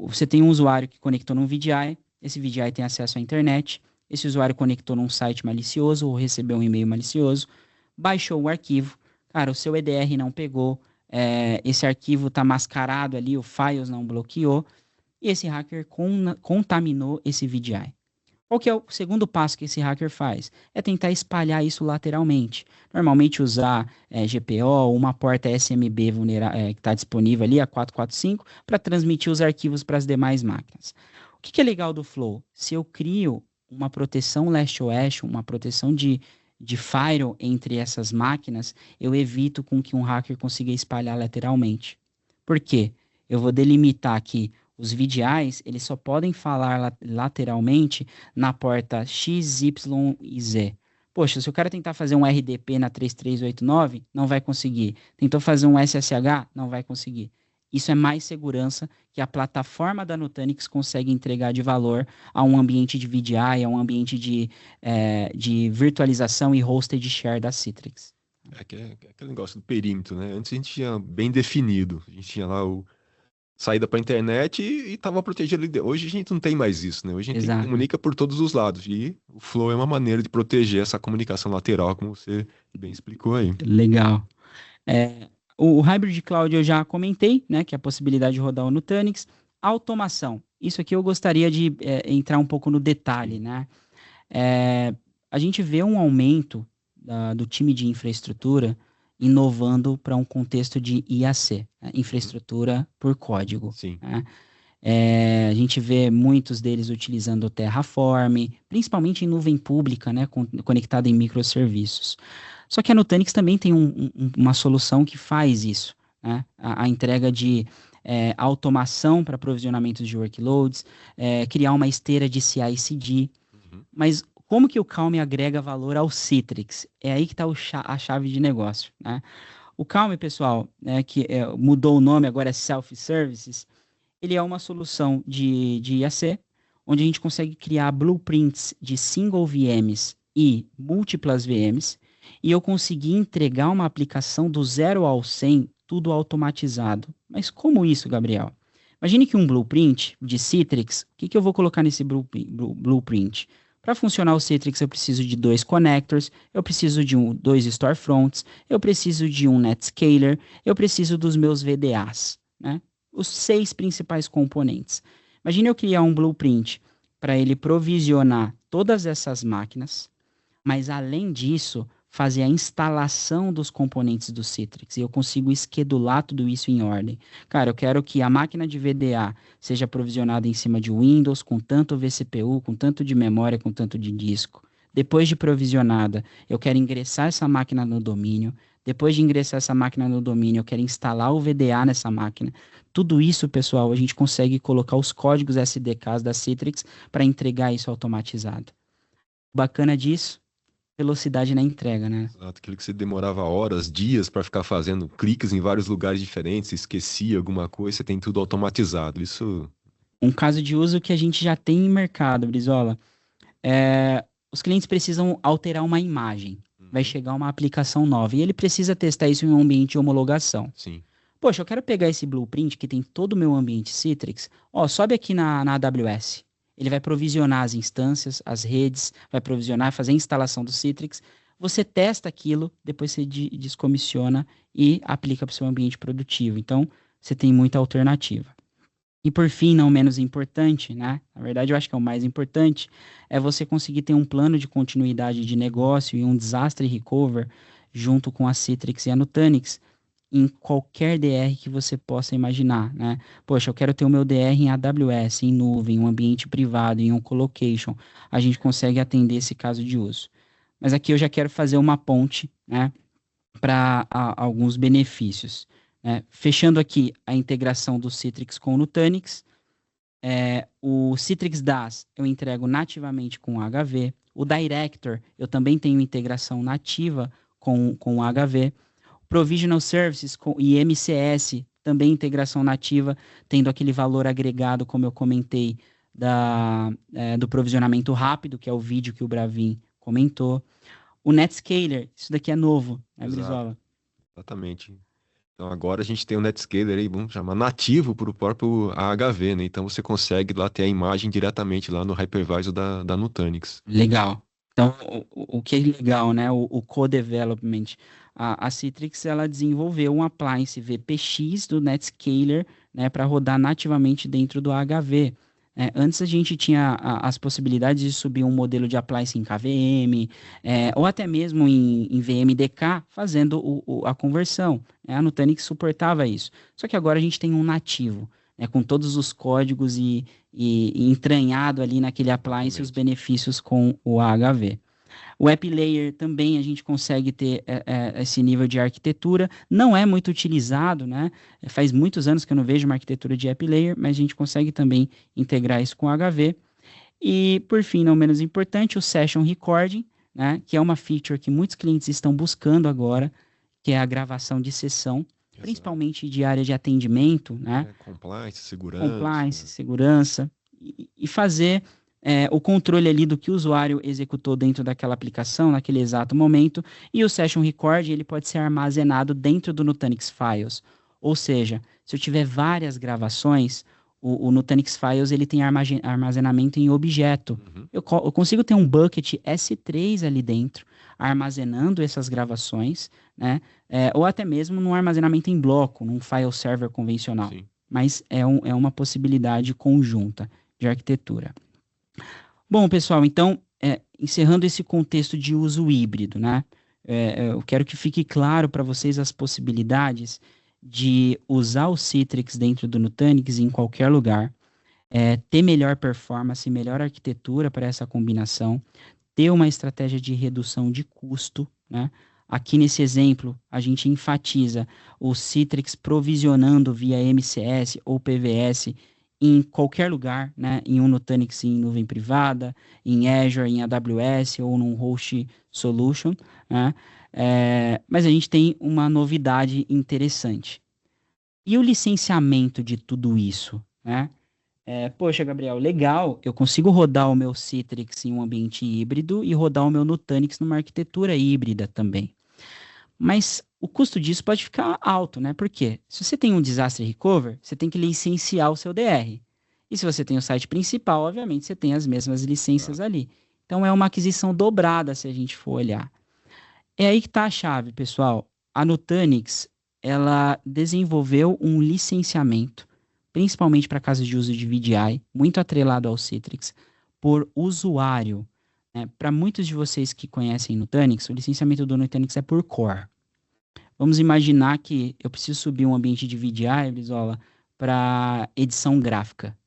Você tem um usuário que conectou num VDI, esse VDI tem acesso à internet, esse usuário conectou num site malicioso ou recebeu um e-mail malicioso, baixou o arquivo, cara, o seu EDR não pegou, esse arquivo está mascarado ali, o Files não bloqueou, e esse hacker contaminou esse VDI. Qual que é o segundo passo que esse hacker faz? É tentar espalhar isso lateralmente. Normalmente usar GPO, uma porta SMB que está disponível ali, a 445, para transmitir os arquivos para as demais máquinas. O que é legal do Flow? Se eu crio uma proteção leste-oeste, uma proteção de de firewall entre essas máquinas, eu evito com que um hacker consiga espalhar lateralmente. Por quê? Eu vou delimitar aqui os VDIs, eles só podem falar lateralmente na porta X, Y e Z. Poxa, se o cara tentar fazer um RDP na 3389, não vai conseguir. Tentou fazer um SSH, não vai conseguir. Isso é mais segurança que a plataforma da Nutanix consegue entregar de valor a um ambiente de VDI, a um ambiente de virtualização e hosted share da Citrix. É aquele negócio do perímetro, né? Antes a gente tinha bem definido. A gente tinha lá o saída para a internet e estava protegido ali. Hoje a gente não tem mais isso, né? Hoje a gente Exato. comunica por todos os lados. E o Flow é uma maneira de proteger essa comunicação lateral, como você bem explicou aí. Legal. O Hybrid Cloud eu já comentei, né, que é a possibilidade de rodar o Nutanix. Automação. Isso aqui eu gostaria de entrar um pouco no detalhe, né? A gente vê um aumento do time de infraestrutura inovando para um contexto de IAC, né? Infraestrutura por código. Sim. Né? A gente vê muitos deles utilizando o Terraform, principalmente em nuvem pública, né, conectada em microserviços. Só que a Nutanix também tem uma solução que faz isso, né? A entrega de automação para provisionamento de workloads, criar uma esteira de CI/CD. Mas como que o Calm agrega valor ao Citrix? É aí que está a chave de negócio, né? O Calm, pessoal, que mudou o nome, agora é Self-Services, ele é uma solução de IAC, onde a gente consegue criar blueprints de single VMs e múltiplas VMs, e eu consegui entregar uma aplicação do 0 ao 100, tudo automatizado. Mas como isso, Gabriel? Imagine que um blueprint de Citrix, o que eu vou colocar nesse blueprint? Para funcionar o Citrix, eu preciso de 2 connectors, eu preciso de 2 storefronts, eu preciso de um NetScaler, eu preciso dos meus VDAs, né? Os 6 principais componentes. Imagine eu criar um blueprint para ele provisionar todas essas máquinas, mas além disso, fazer a instalação dos componentes do Citrix. E eu consigo esquedular tudo isso em ordem. Cara, eu quero que a máquina de VDA seja provisionada em cima de Windows, com tanto vCPU, com tanto de memória, com tanto de disco. Depois de provisionada, eu quero ingressar essa máquina no domínio. Depois de ingressar essa máquina no domínio, eu quero instalar o VDA nessa máquina. Tudo isso, pessoal, a gente consegue colocar os códigos SDKs da Citrix para entregar isso automatizado. O bacana disso, velocidade na entrega, né? Exato, aquilo que você demorava horas, dias para ficar fazendo cliques em vários lugares diferentes, esquecia alguma coisa, você tem tudo automatizado. Isso. Um caso de uso que a gente já tem em mercado, Brizola, os clientes precisam alterar uma imagem. Vai chegar uma aplicação nova e ele precisa testar isso em um ambiente de homologação. Sim. Poxa, eu quero pegar esse blueprint que tem todo o meu ambiente Citrix. Sobe aqui na AWS. Ele vai provisionar as instâncias, as redes, vai provisionar, fazer a instalação do Citrix. Você testa aquilo, depois você descomissiona e aplica para o seu ambiente produtivo. Então, você tem muita alternativa. E por fim, não menos importante, né? Na verdade, eu acho que é o mais importante, é você conseguir ter um plano de continuidade de negócio e um disaster recover junto com a Citrix e a Nutanix em qualquer DR que você possa imaginar, né? Poxa, eu quero ter o meu DR em AWS, em nuvem, em um ambiente privado, em um colocation. A gente consegue atender esse caso de uso. Mas aqui eu já quero fazer uma ponte, né, para alguns benefícios. Fechando aqui a integração do Citrix com o Nutanix, o Citrix DAS eu entrego nativamente com o HV, o Director eu também tenho integração nativa com o HV, Provisional Services e MCS, também integração nativa, tendo aquele valor agregado, como eu comentei, do provisionamento rápido, que é o vídeo que o Bravin comentou. O NetScaler, isso daqui é novo, né, Brizola? Exatamente. Então agora a gente tem o NetScaler aí, vamos chamar nativo para o próprio AHV, né? Então você consegue lá ter a imagem diretamente lá no hypervisor da Nutanix. Legal. Então, o que é legal, né? O co-development. A Citrix, ela desenvolveu um appliance VPX do NetScaler, né, para rodar nativamente dentro do HV. Antes a gente tinha as possibilidades de subir um modelo de appliance em KVM, ou até mesmo em VMDK, fazendo a conversão. A Nutanix suportava isso. Só que agora a gente tem um nativo, né, com todos os códigos e entranhado ali naquele appliance os benefícios com o AHV. O App Layer também a gente consegue ter esse nível de arquitetura. Não é muito utilizado, né? Faz muitos anos que eu não vejo uma arquitetura de App Layer, mas a gente consegue também integrar isso com o HV. E, por fim, não menos importante, o Session Recording, né? Que é uma feature que muitos clientes estão buscando agora, que é a gravação de sessão, Exato. principalmente de área de atendimento, né? Compliance, Compliance, segurança. segurança, e fazer o controle ali do que o usuário executou dentro daquela aplicação, naquele exato momento, e o Session Record ele pode ser armazenado dentro do Nutanix Files. Ou seja, se eu tiver várias gravações, o Nutanix Files ele tem armazenamento em objeto. Uhum. Eu consigo ter um bucket S3 ali dentro, armazenando essas gravações, né? Ou até mesmo num armazenamento em bloco, num file server convencional, Sim. mas é uma possibilidade conjunta de arquitetura. Bom, pessoal, então, encerrando esse contexto de uso híbrido, né? Eu quero que fique claro para vocês as possibilidades de usar o Citrix dentro do Nutanix em qualquer lugar, ter melhor performance, melhor arquitetura para essa combinação, ter uma estratégia de redução de custo, né? Aqui nesse exemplo, a gente enfatiza o Citrix provisionando via MCS ou PVS em qualquer lugar, né? Em um Nutanix em nuvem privada, em Azure, em AWS ou num host solution, né? Mas a gente tem uma novidade interessante. E o licenciamento de tudo isso, né? Poxa, Gabriel, legal. Eu consigo rodar o meu Citrix em um ambiente híbrido e rodar o meu Nutanix numa arquitetura híbrida também. Mas o custo disso pode ficar alto, né? Por quê? Se você tem um disaster recover, você tem que licenciar o seu DR. E se você tem o site principal, obviamente você tem as mesmas licenças Exato. ali. Então é uma aquisição dobrada se a gente for olhar. É aí que está a chave, pessoal. A Nutanix, ela desenvolveu um licenciamento, principalmente para casos de uso de VDI, muito atrelado ao Citrix, por usuário. Para muitos de vocês que conhecem Nutanix, o licenciamento do Nutanix é por core. Vamos imaginar que eu preciso subir um ambiente de VDI, Brizola, para edição gráfica,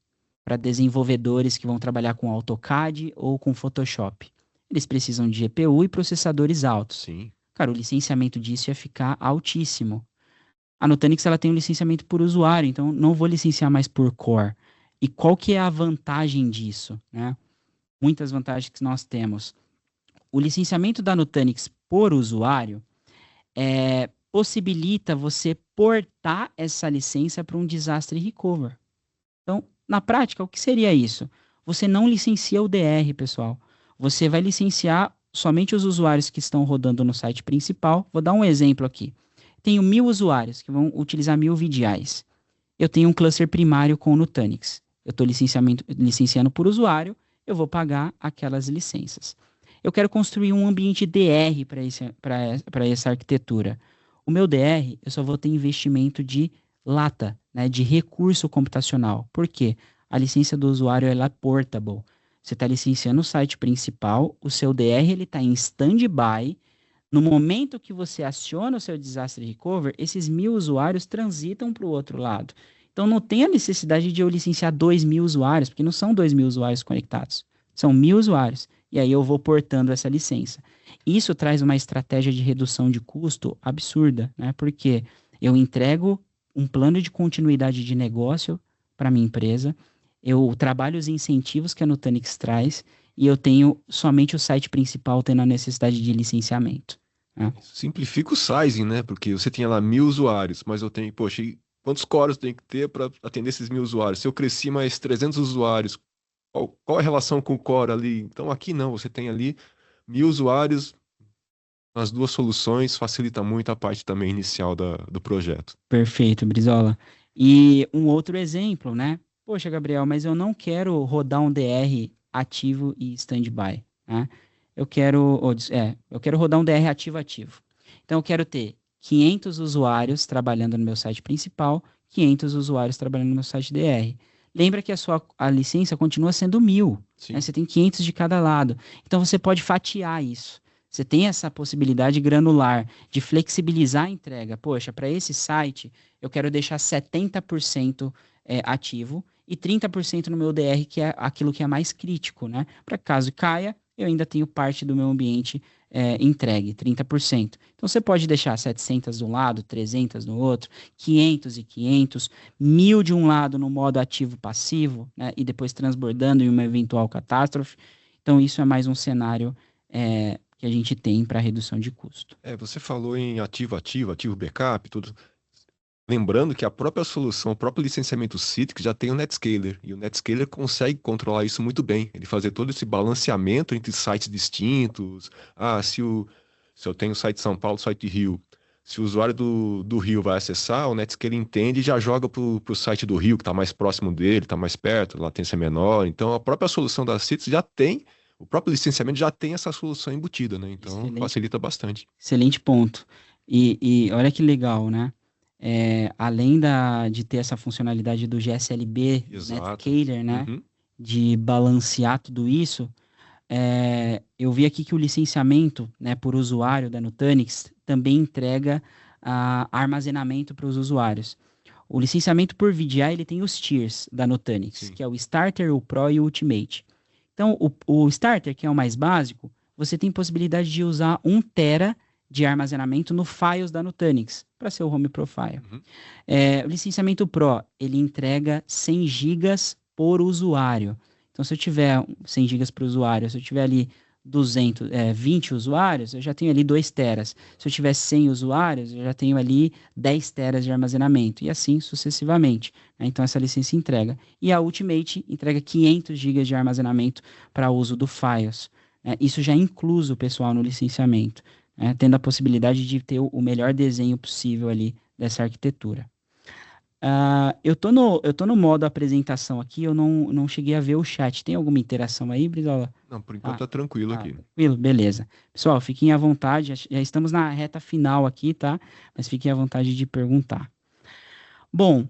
para desenvolvedores que vão trabalhar com AutoCAD ou com Photoshop. Eles precisam de GPU e processadores altos. Sim. Cara, o licenciamento disso ia ficar altíssimo. A Nutanix ela tem um licenciamento por usuário, então não vou licenciar mais por core. E qual que é a vantagem disso, né? Muitas vantagens que nós temos. O licenciamento da Nutanix por usuário possibilita você portar essa licença para um disaster recover. Então, na prática, o que seria isso? Você não licencia o DR, pessoal. Você vai licenciar somente os usuários que estão rodando no site principal. Vou dar um exemplo aqui. Tenho 1.000 usuários que vão utilizar 1.000 VDIs. Eu tenho um cluster primário com o Nutanix. Eu estou licenciando por usuário, eu vou pagar aquelas licenças. Eu quero construir um ambiente DR para essa arquitetura. O meu DR, eu só vou ter investimento de lata, né, de recurso computacional. Por quê? A licença do usuário ela é portable. Você está licenciando o site principal, o seu DR está em standby. No momento que você aciona o seu disaster recover, esses 1.000 usuários transitam para o outro lado. Então não tem a necessidade de eu licenciar 2.000 usuários, porque não são 2.000 usuários conectados, são 1.000 usuários. E aí eu vou portando essa licença. Isso traz uma estratégia de redução de custo absurda, né? Porque eu entrego um plano de continuidade de negócio para minha empresa, eu trabalho os incentivos que a Nutanix traz e eu tenho somente o site principal tendo a necessidade de licenciamento, né? Isso simplifica o sizing, né? Porque você tinha lá 1.000 usuários, mas eu tenho, poxa, e quantos cores eu tenho que ter para atender esses 1.000 usuários? Se eu cresci mais 300 usuários, qual a relação com o core ali? Então aqui não, você tem ali 1.000 usuários, as duas soluções facilita muito a parte também inicial do projeto. Perfeito, Brizola. E um outro exemplo, né? Poxa, Gabriel, mas eu não quero rodar um DR ativo e standby, né? Eu quero rodar um DR ativo. Então eu quero ter 500 usuários trabalhando no meu site principal, 500 usuários trabalhando no meu site DR. Lembra que a licença continua sendo 1.000, né? Sim, Você tem 500 de cada lado. Então você pode fatiar isso. Você tem essa possibilidade granular de flexibilizar a entrega. Poxa, para esse site, eu quero deixar 70% ativo e 30% no meu DR, que é aquilo que é mais crítico, né? Para caso caia, eu ainda tenho parte do meu ambiente entregue, 30%. Então você pode deixar 700 de um lado, 300 no outro, 500 e 500, 1.000 de um lado no modo ativo-passivo, né, e depois transbordando em uma eventual catástrofe. Então isso é mais um cenário que a gente tem para redução de custo. Você falou em ativo backup, tudo. Lembrando que a própria solução, o próprio licenciamento Citrix já tem o NetScaler, e o NetScaler consegue controlar isso muito bem. Ele fazer todo esse balanceamento entre sites distintos. Se eu tenho o site de São Paulo, o site de Rio, se o usuário do Rio vai acessar, o NetScaler entende e já joga para o site do Rio, que está mais próximo dele, está mais perto, a latência é menor. Então, a própria solução da Citrix já tem, o próprio licenciamento já tem essa solução embutida, né? Então, Excelente, facilita bastante. excelente ponto. E olha que legal, né? Além de ter essa funcionalidade do GSLB, do Exato. NetScaler, né? Uhum. De balancear tudo isso, eu vi aqui que o licenciamento, né, por usuário da Nutanix também entrega armazenamento para os usuários. O licenciamento por VDI, ele tem os tiers da Nutanix, Sim. que é o Starter, o Pro e o Ultimate. Então, o Starter, que é o mais básico, você tem possibilidade de usar 1 TB de armazenamento no Files da Nutanix, para ser o Home Profile. Uhum. O licenciamento Pro, ele entrega 100 gigas por usuário. Então, se eu tiver 100 gigas para o usuário, se eu tiver ali 20 usuários, eu já tenho ali 2 teras. Se eu tiver 100 usuários, eu já tenho ali 10 teras de armazenamento, e assim sucessivamente, né? Então, essa licença entrega. E a Ultimate entrega 500 gigas de armazenamento para uso do Files, né? Isso já é incluso, pessoal, no licenciamento, né? Tendo a possibilidade de ter o melhor desenho possível ali dessa arquitetura. Eu tô no modo apresentação aqui, eu não cheguei a ver o chat. Tem alguma interação aí, Brizola? Não, por enquanto Tá, tá tranquilo tá, aqui. tranquilo, beleza. Pessoal, fiquem à vontade, já estamos na reta final aqui, tá? Mas fiquem à vontade de perguntar. Bom,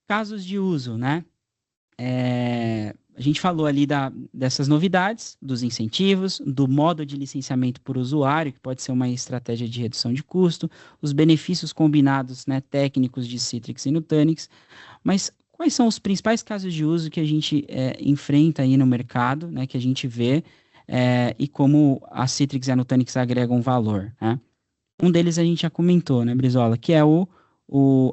casos de uso, né? A gente falou ali dessas novidades, dos incentivos, do modo de licenciamento por usuário, que pode ser uma estratégia de redução de custo, os benefícios combinados, né, técnicos de Citrix e Nutanix, mas quais são os principais casos de uso que a gente enfrenta aí no mercado, né, que a gente vê, e como a Citrix e a Nutanix agregam valor, né? Um deles a gente já comentou, né, Brizola, que é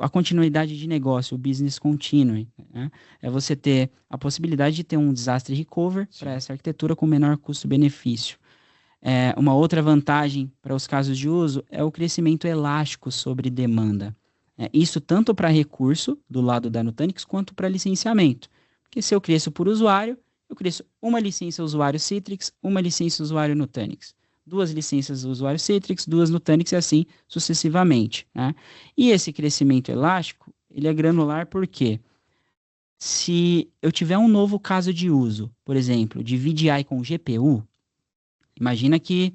a continuidade de negócio, o business continuing, né? É você ter a possibilidade de ter um disaster recover para Sim. essa arquitetura com menor custo-benefício. Uma outra vantagem para os casos de uso é o crescimento elástico sobre demanda. Isso tanto para recurso, do lado da Nutanix, quanto para licenciamento. Porque se eu cresço por usuário, eu cresço uma licença usuário Citrix, uma licença usuário Nutanix. 2 licenças usuário Citrix, 2 Nutanix e assim sucessivamente, né? E esse crescimento elástico, ele é granular porque se eu tiver um novo caso de uso, por exemplo, de VDI com GPU, imagina que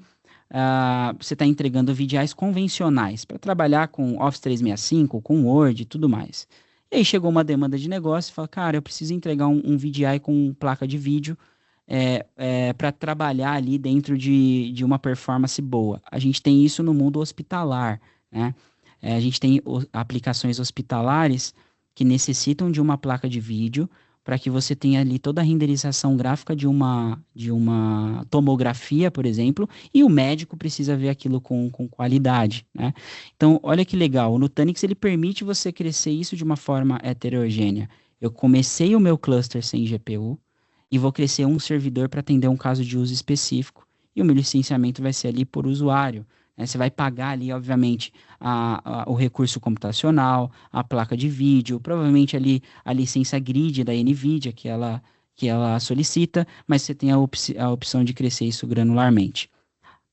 você está entregando VDIs convencionais para trabalhar com Office 365, com Word e tudo mais. E aí chegou uma demanda de negócio e fala, cara, eu preciso entregar um VDI com placa de vídeo para trabalhar ali dentro de uma performance boa. A gente tem isso no mundo hospitalar, né? A gente tem aplicações hospitalares que necessitam de uma placa de vídeo para que você tenha ali toda a renderização gráfica de uma tomografia, por exemplo, e o médico precisa ver aquilo com qualidade, né? Então, olha que legal, o Nutanix ele permite você crescer isso de uma forma heterogênea. Eu comecei o meu cluster sem GPU, e vou crescer um servidor para atender um caso de uso específico. E o meu licenciamento vai ser ali por usuário, né? Você vai pagar ali, obviamente, o recurso computacional, a placa de vídeo, provavelmente ali a licença grid da NVIDIA que ela solicita, mas você tem a opção de crescer isso granularmente.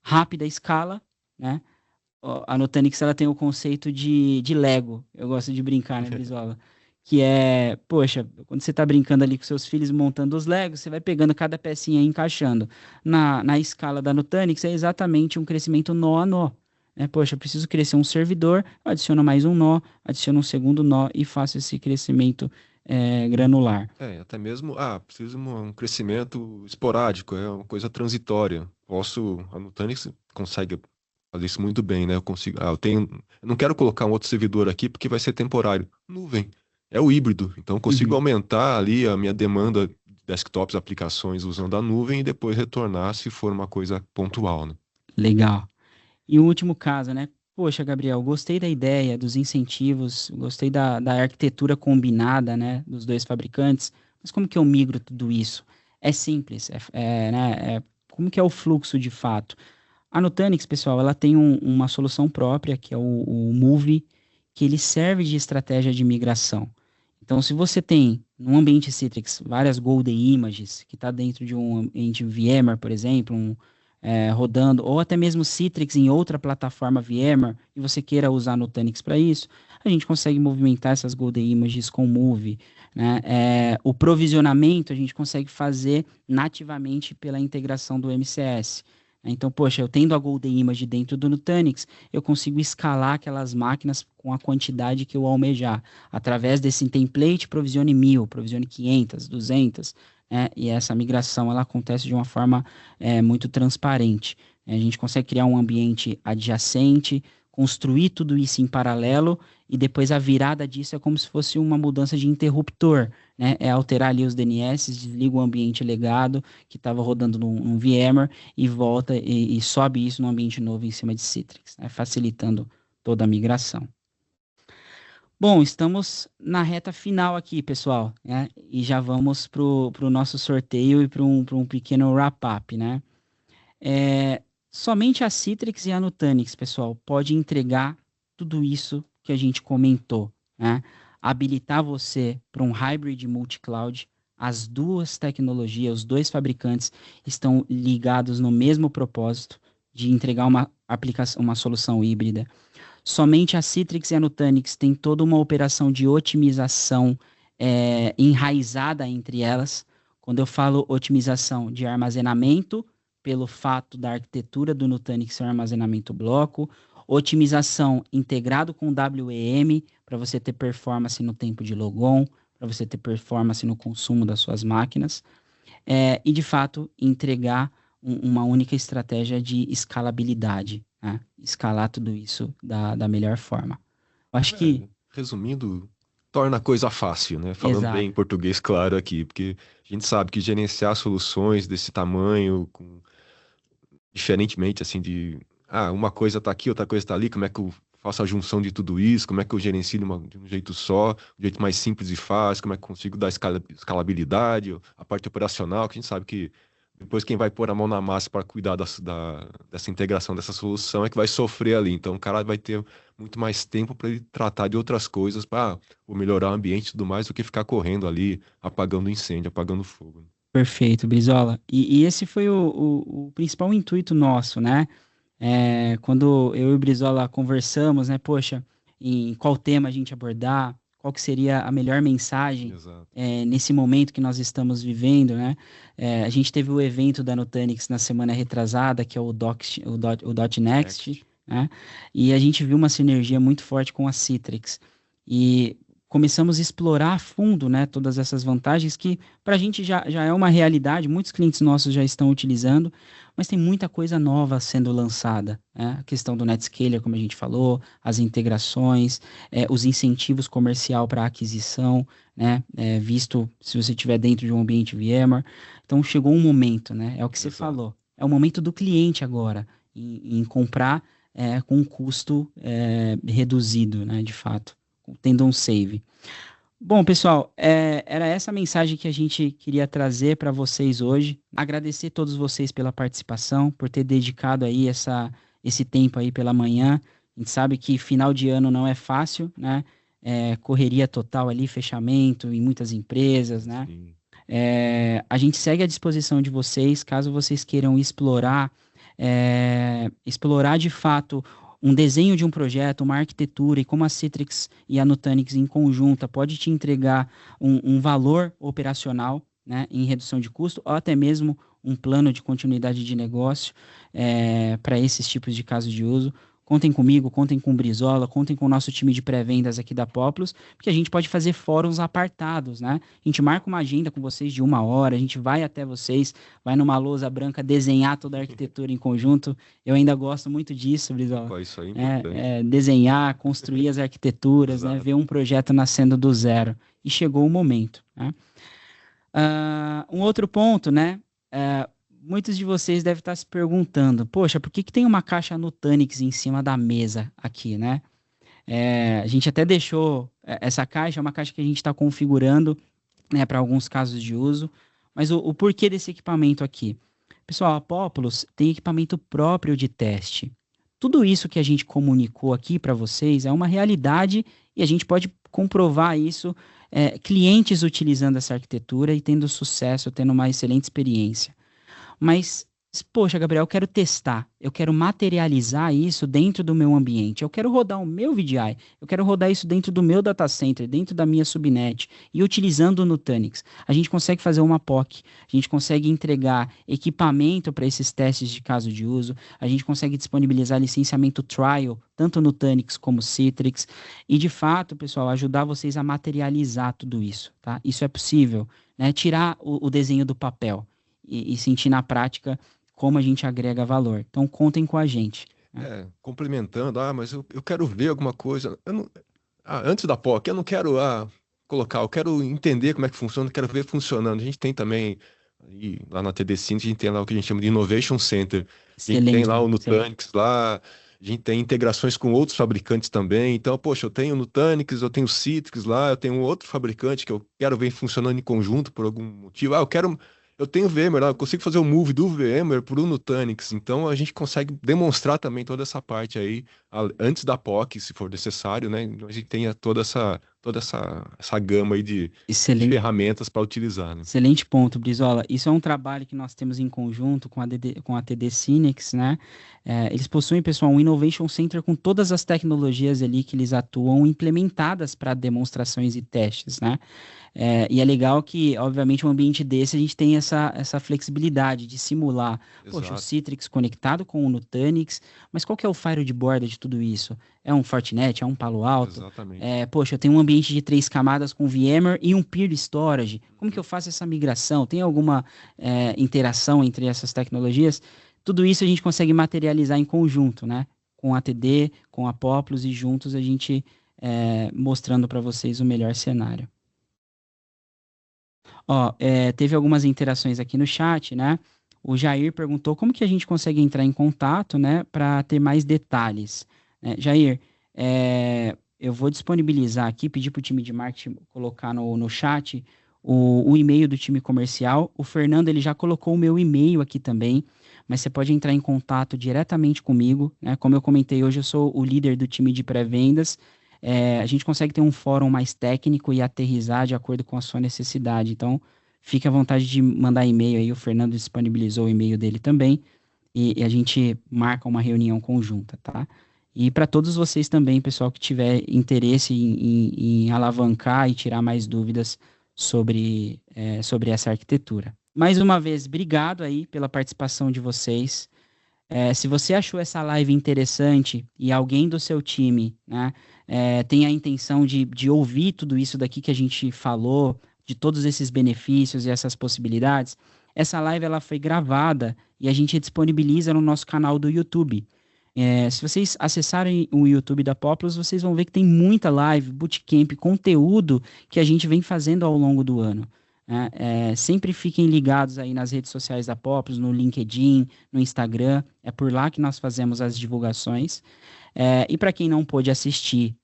Rápida escala, né? A Nutanix ela tem o conceito de Lego. Eu gosto de brincar, né, Brizola? Que é, poxa, quando você está brincando ali com seus filhos montando os Legos, você vai pegando cada pecinha e encaixando. Na escala da Nutanix é exatamente um crescimento nó a nó. Poxa, eu preciso crescer um servidor, eu adiciono mais um nó, adiciono um segundo nó e faço esse crescimento granular. Até mesmo, preciso de um crescimento esporádico, é uma coisa transitória. A Nutanix consegue fazer isso muito bem, né? Eu não quero colocar um outro servidor aqui porque vai ser temporário. Nuvem, é o híbrido, então eu consigo Uhum. aumentar ali a minha demanda desktops, aplicações usando a nuvem e depois retornar se for uma coisa pontual, né? Legal. E o último caso, né? Poxa, Gabriel, gostei da ideia, dos incentivos, gostei da arquitetura combinada, né, dos dois fabricantes, mas como que eu migro tudo isso? É simples, como que é o fluxo de fato? A Nutanix, pessoal, ela tem uma solução própria, que é o Move, que ele serve de estratégia de migração. Então, se você tem no ambiente Citrix várias Golden Images, que está dentro de um ambiente VMware, por exemplo, rodando, ou até mesmo Citrix em outra plataforma VMware, e você queira usar Nutanix para isso, a gente consegue movimentar essas Golden Images com o Move, né? O provisionamento a gente consegue fazer nativamente pela integração do MCS. Então, poxa, eu tendo a Golden Image dentro do Nutanix, eu consigo escalar aquelas máquinas com a quantidade que eu almejar. Através desse template, provisione 1.000, provisione 500, 200, né? E essa migração, ela acontece de uma forma muito transparente. A gente consegue criar um ambiente adjacente, construir tudo isso em paralelo, e depois a virada disso é como se fosse uma mudança de interruptor, né? É alterar ali os DNS, desliga o ambiente legado que estava rodando num VMware e volta e sobe isso num ambiente novo em cima de Citrix, né? Facilitando toda a migração. Bom, estamos na reta final aqui, pessoal, né? E já vamos para o nosso sorteio e para um pequeno wrap-up, né? Somente a Citrix e a Nutanix, pessoal, pode entregar tudo isso que a gente comentou, né? Habilitar você para um hybrid multi-cloud. As duas tecnologias, os dois fabricantes estão ligados no mesmo propósito de entregar uma aplicação, uma solução híbrida. Somente a Citrix e a Nutanix têm toda uma operação de otimização enraizada entre elas. Quando eu falo otimização de armazenamento, pelo fato da arquitetura do Nutanix ser um armazenamento bloco, otimização integrado com WEM, para você ter performance no tempo de logon, para você ter performance no consumo das suas máquinas, e de fato entregar uma única estratégia de escalabilidade, né? Escalar tudo isso da melhor forma. Eu acho que. Resumindo, torna a coisa fácil, né? Falando bem em Exato. português claro aqui, porque a gente sabe que gerenciar soluções desse tamanho, diferentemente assim uma coisa tá aqui, outra coisa tá ali, como é que eu faço a junção de tudo isso, como é que eu gerencio de um jeito só, um jeito mais simples e fácil, como é que eu consigo dar escalabilidade, a parte operacional, que a gente sabe que depois quem vai pôr a mão na massa para cuidar dessa integração, dessa solução, é que vai sofrer ali. Então o cara vai ter muito mais tempo para ele tratar de outras coisas, para melhorar o ambiente e tudo mais, do que ficar correndo ali, apagando incêndio, apagando fogo. Perfeito, Brizola. E esse foi o principal intuito nosso, né? Quando eu e o Brizola conversamos, né? Poxa, em qual tema a gente abordar, qual que seria a melhor mensagem Exato. nesse momento que nós estamos vivendo, né? A gente teve o evento da Nutanix na semana retrasada, que é o Dot Next, né? E a gente viu uma sinergia muito forte com a Citrix. E começamos a explorar a fundo, né, todas essas vantagens que para a gente já é uma realidade, muitos clientes nossos já estão utilizando, mas tem muita coisa nova sendo lançada, né? A questão do Netscaler, como a gente falou, as integrações, os incentivos comercial para aquisição, né? Visto se você estiver dentro de um ambiente VMware. Então chegou um momento, né? É o que você Exato. falou. É o momento do cliente agora, em comprar com um custo reduzido, né? De fato, tendo um save. Bom, pessoal, era essa a mensagem que a gente queria trazer para vocês hoje. Agradecer a todos vocês pela participação, por ter dedicado aí esse tempo aí pela manhã. A gente sabe que final de ano não é fácil, né? Correria total ali, fechamento em muitas empresas, né? Sim. A gente segue à disposição de vocês, caso vocês queiram explorar de fato um desenho de um projeto, uma arquitetura, e como a Citrix e a Nutanix em conjunta pode te entregar um valor operacional, né, em redução de custo, ou até mesmo um plano de continuidade de negócio para esses tipos de casos de uso. Contem comigo, contem com o Brizola, contem com o nosso time de pré-vendas aqui da Populus, porque a gente pode fazer fóruns apartados, né? A gente marca uma agenda com vocês de 1 hora, a gente vai até vocês, vai numa lousa branca desenhar toda a arquitetura em conjunto. Eu ainda gosto muito disso, Brizola. Opa, isso aí é importante. Desenhar, construir as arquiteturas, né? Exato. Ver um projeto nascendo do zero. E chegou o momento, né? Um outro ponto, né? Muitos de vocês devem estar se perguntando, poxa, por que que tem uma caixa Nutanix em cima da mesa aqui, né? A gente até deixou essa caixa, é uma caixa que a gente está configurando, né, para alguns casos de uso, mas o porquê desse equipamento aqui? Pessoal, a Populous tem equipamento próprio de teste. Tudo isso que a gente comunicou aqui para vocês é uma realidade e a gente pode comprovar isso, clientes utilizando essa arquitetura e tendo sucesso, tendo uma excelente experiência. Mas, poxa, Gabriel, eu quero testar, eu quero materializar isso dentro do meu ambiente, eu quero rodar o meu VDI, eu quero rodar isso dentro do meu data center, dentro da minha subnet e utilizando o Nutanix. A gente consegue fazer uma POC, a gente consegue entregar equipamento para esses testes de caso de uso, a gente consegue disponibilizar licenciamento trial, tanto no Nutanix como Citrix, e de fato, pessoal, ajudar vocês a materializar tudo isso, tá? Isso é possível, né? Tirar o desenho do papel e sentir na prática como a gente agrega valor. Então, contem com a gente. Né? Complementando, mas eu quero ver alguma coisa. Antes da POC, eu não quero colocar, eu quero entender como é que funciona, eu quero ver funcionando. A gente tem também, lá na TD Sync, a gente tem lá o que a gente chama de Innovation Center. A gente tem Excelente, lá o excelente. Nutanix, lá, a gente tem integrações com outros fabricantes também. Então, poxa, eu tenho Nutanix, eu tenho Citrix lá, eu tenho um outro fabricante que eu quero ver funcionando em conjunto por algum motivo. Eu tenho VMware, eu consigo fazer o move do VMware para o Nutanix, então a gente consegue demonstrar também toda essa parte aí, antes da POC, se for necessário, né? Então a gente tenha toda essa gama aí de Excelente. ferramentas para utilizar, né? Excelente ponto, Brizola. Isso é um trabalho que nós temos em conjunto com a TD Synnex, né? Eles possuem, pessoal, um Innovation Center com todas as tecnologias ali que eles atuam implementadas para demonstrações e testes, né? E é legal que, obviamente, um ambiente desse a gente tem essa flexibilidade de simular, poxa, o Exato, Citrix conectado com o Nutanix, mas qual que é o firewall de borda de tudo isso? É um Fortinet? É um Palo Alto? exatamente. Poxa, eu tenho um ambiente de 3 camadas com VMware e um peer storage. Como que eu Uhum. faço essa migração? Tem alguma interação entre essas tecnologias? Tudo isso a gente consegue materializar em conjunto, né? Com a TD, com a Populous e juntos a gente mostrando para vocês o melhor cenário. Ó, teve algumas interações aqui no chat, né? O Jair perguntou como que a gente consegue entrar em contato, né, para ter mais detalhes. Jair, eu vou disponibilizar aqui, pedir para o time de marketing colocar no chat o e-mail do time comercial. O Fernando, ele já colocou o meu e-mail aqui também, mas você pode entrar em contato diretamente comigo, né? Como eu comentei hoje, eu sou o líder do time de pré-vendas. A gente consegue ter um fórum mais técnico e aterrissar de acordo com a sua necessidade. Então, fique à vontade de mandar e-mail aí, o Fernando disponibilizou o e-mail dele também, e a gente marca uma reunião conjunta, tá? E para todos vocês também, pessoal, que tiver interesse em alavancar e tirar mais dúvidas sobre essa arquitetura. Mais uma vez, obrigado aí pela participação de vocês. Se você achou essa live interessante e alguém do seu time, né, tem a intenção de ouvir tudo isso daqui que a gente falou, de todos esses benefícios e essas possibilidades, essa live ela foi gravada e a gente disponibiliza no nosso canal do YouTube. Se vocês acessarem o YouTube da Populous, vocês vão ver que tem muita live, bootcamp, conteúdo que a gente vem fazendo ao longo do ano. Né? Sempre fiquem ligados aí nas redes sociais da Populous, no LinkedIn, no Instagram. É por lá que nós fazemos as divulgações. E para quem não pôde assistir,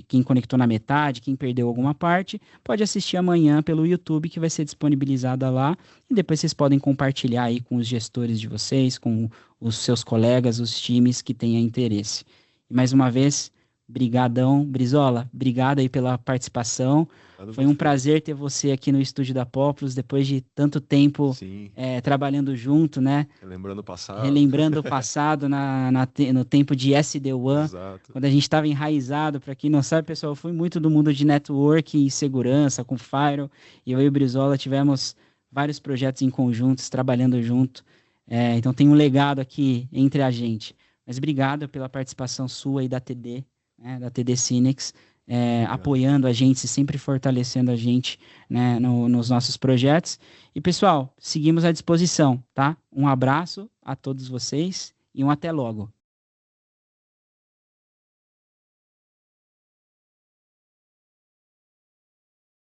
quem conectou na metade, quem perdeu alguma parte, pode assistir amanhã pelo YouTube, que vai ser disponibilizada lá. E depois vocês podem compartilhar aí com os gestores de vocês, com os seus colegas, os times que tenham interesse. E mais uma vez, brigadão, Brizola, obrigado aí pela participação. Obrigado a Foi um você. prazer ter você aqui no estúdio da Populous, depois de tanto tempo Sim, trabalhando junto, né? relembrando o passado. Relembrando o passado no tempo de SD-WAN, Exato. quando a gente estava enraizado. Para quem não sabe, pessoal, eu fui muito do mundo de network e segurança, com Firewall, e eu e o Brizola tivemos vários projetos em conjuntos, trabalhando junto. Então tem um legado aqui entre a gente. Mas obrigado pela participação sua e da TD, né, da TD Synnex, Obrigado. apoiando a gente, sempre fortalecendo a gente, né, nos nossos projetos. E, pessoal, seguimos à disposição, tá? Um abraço a todos vocês e um até logo.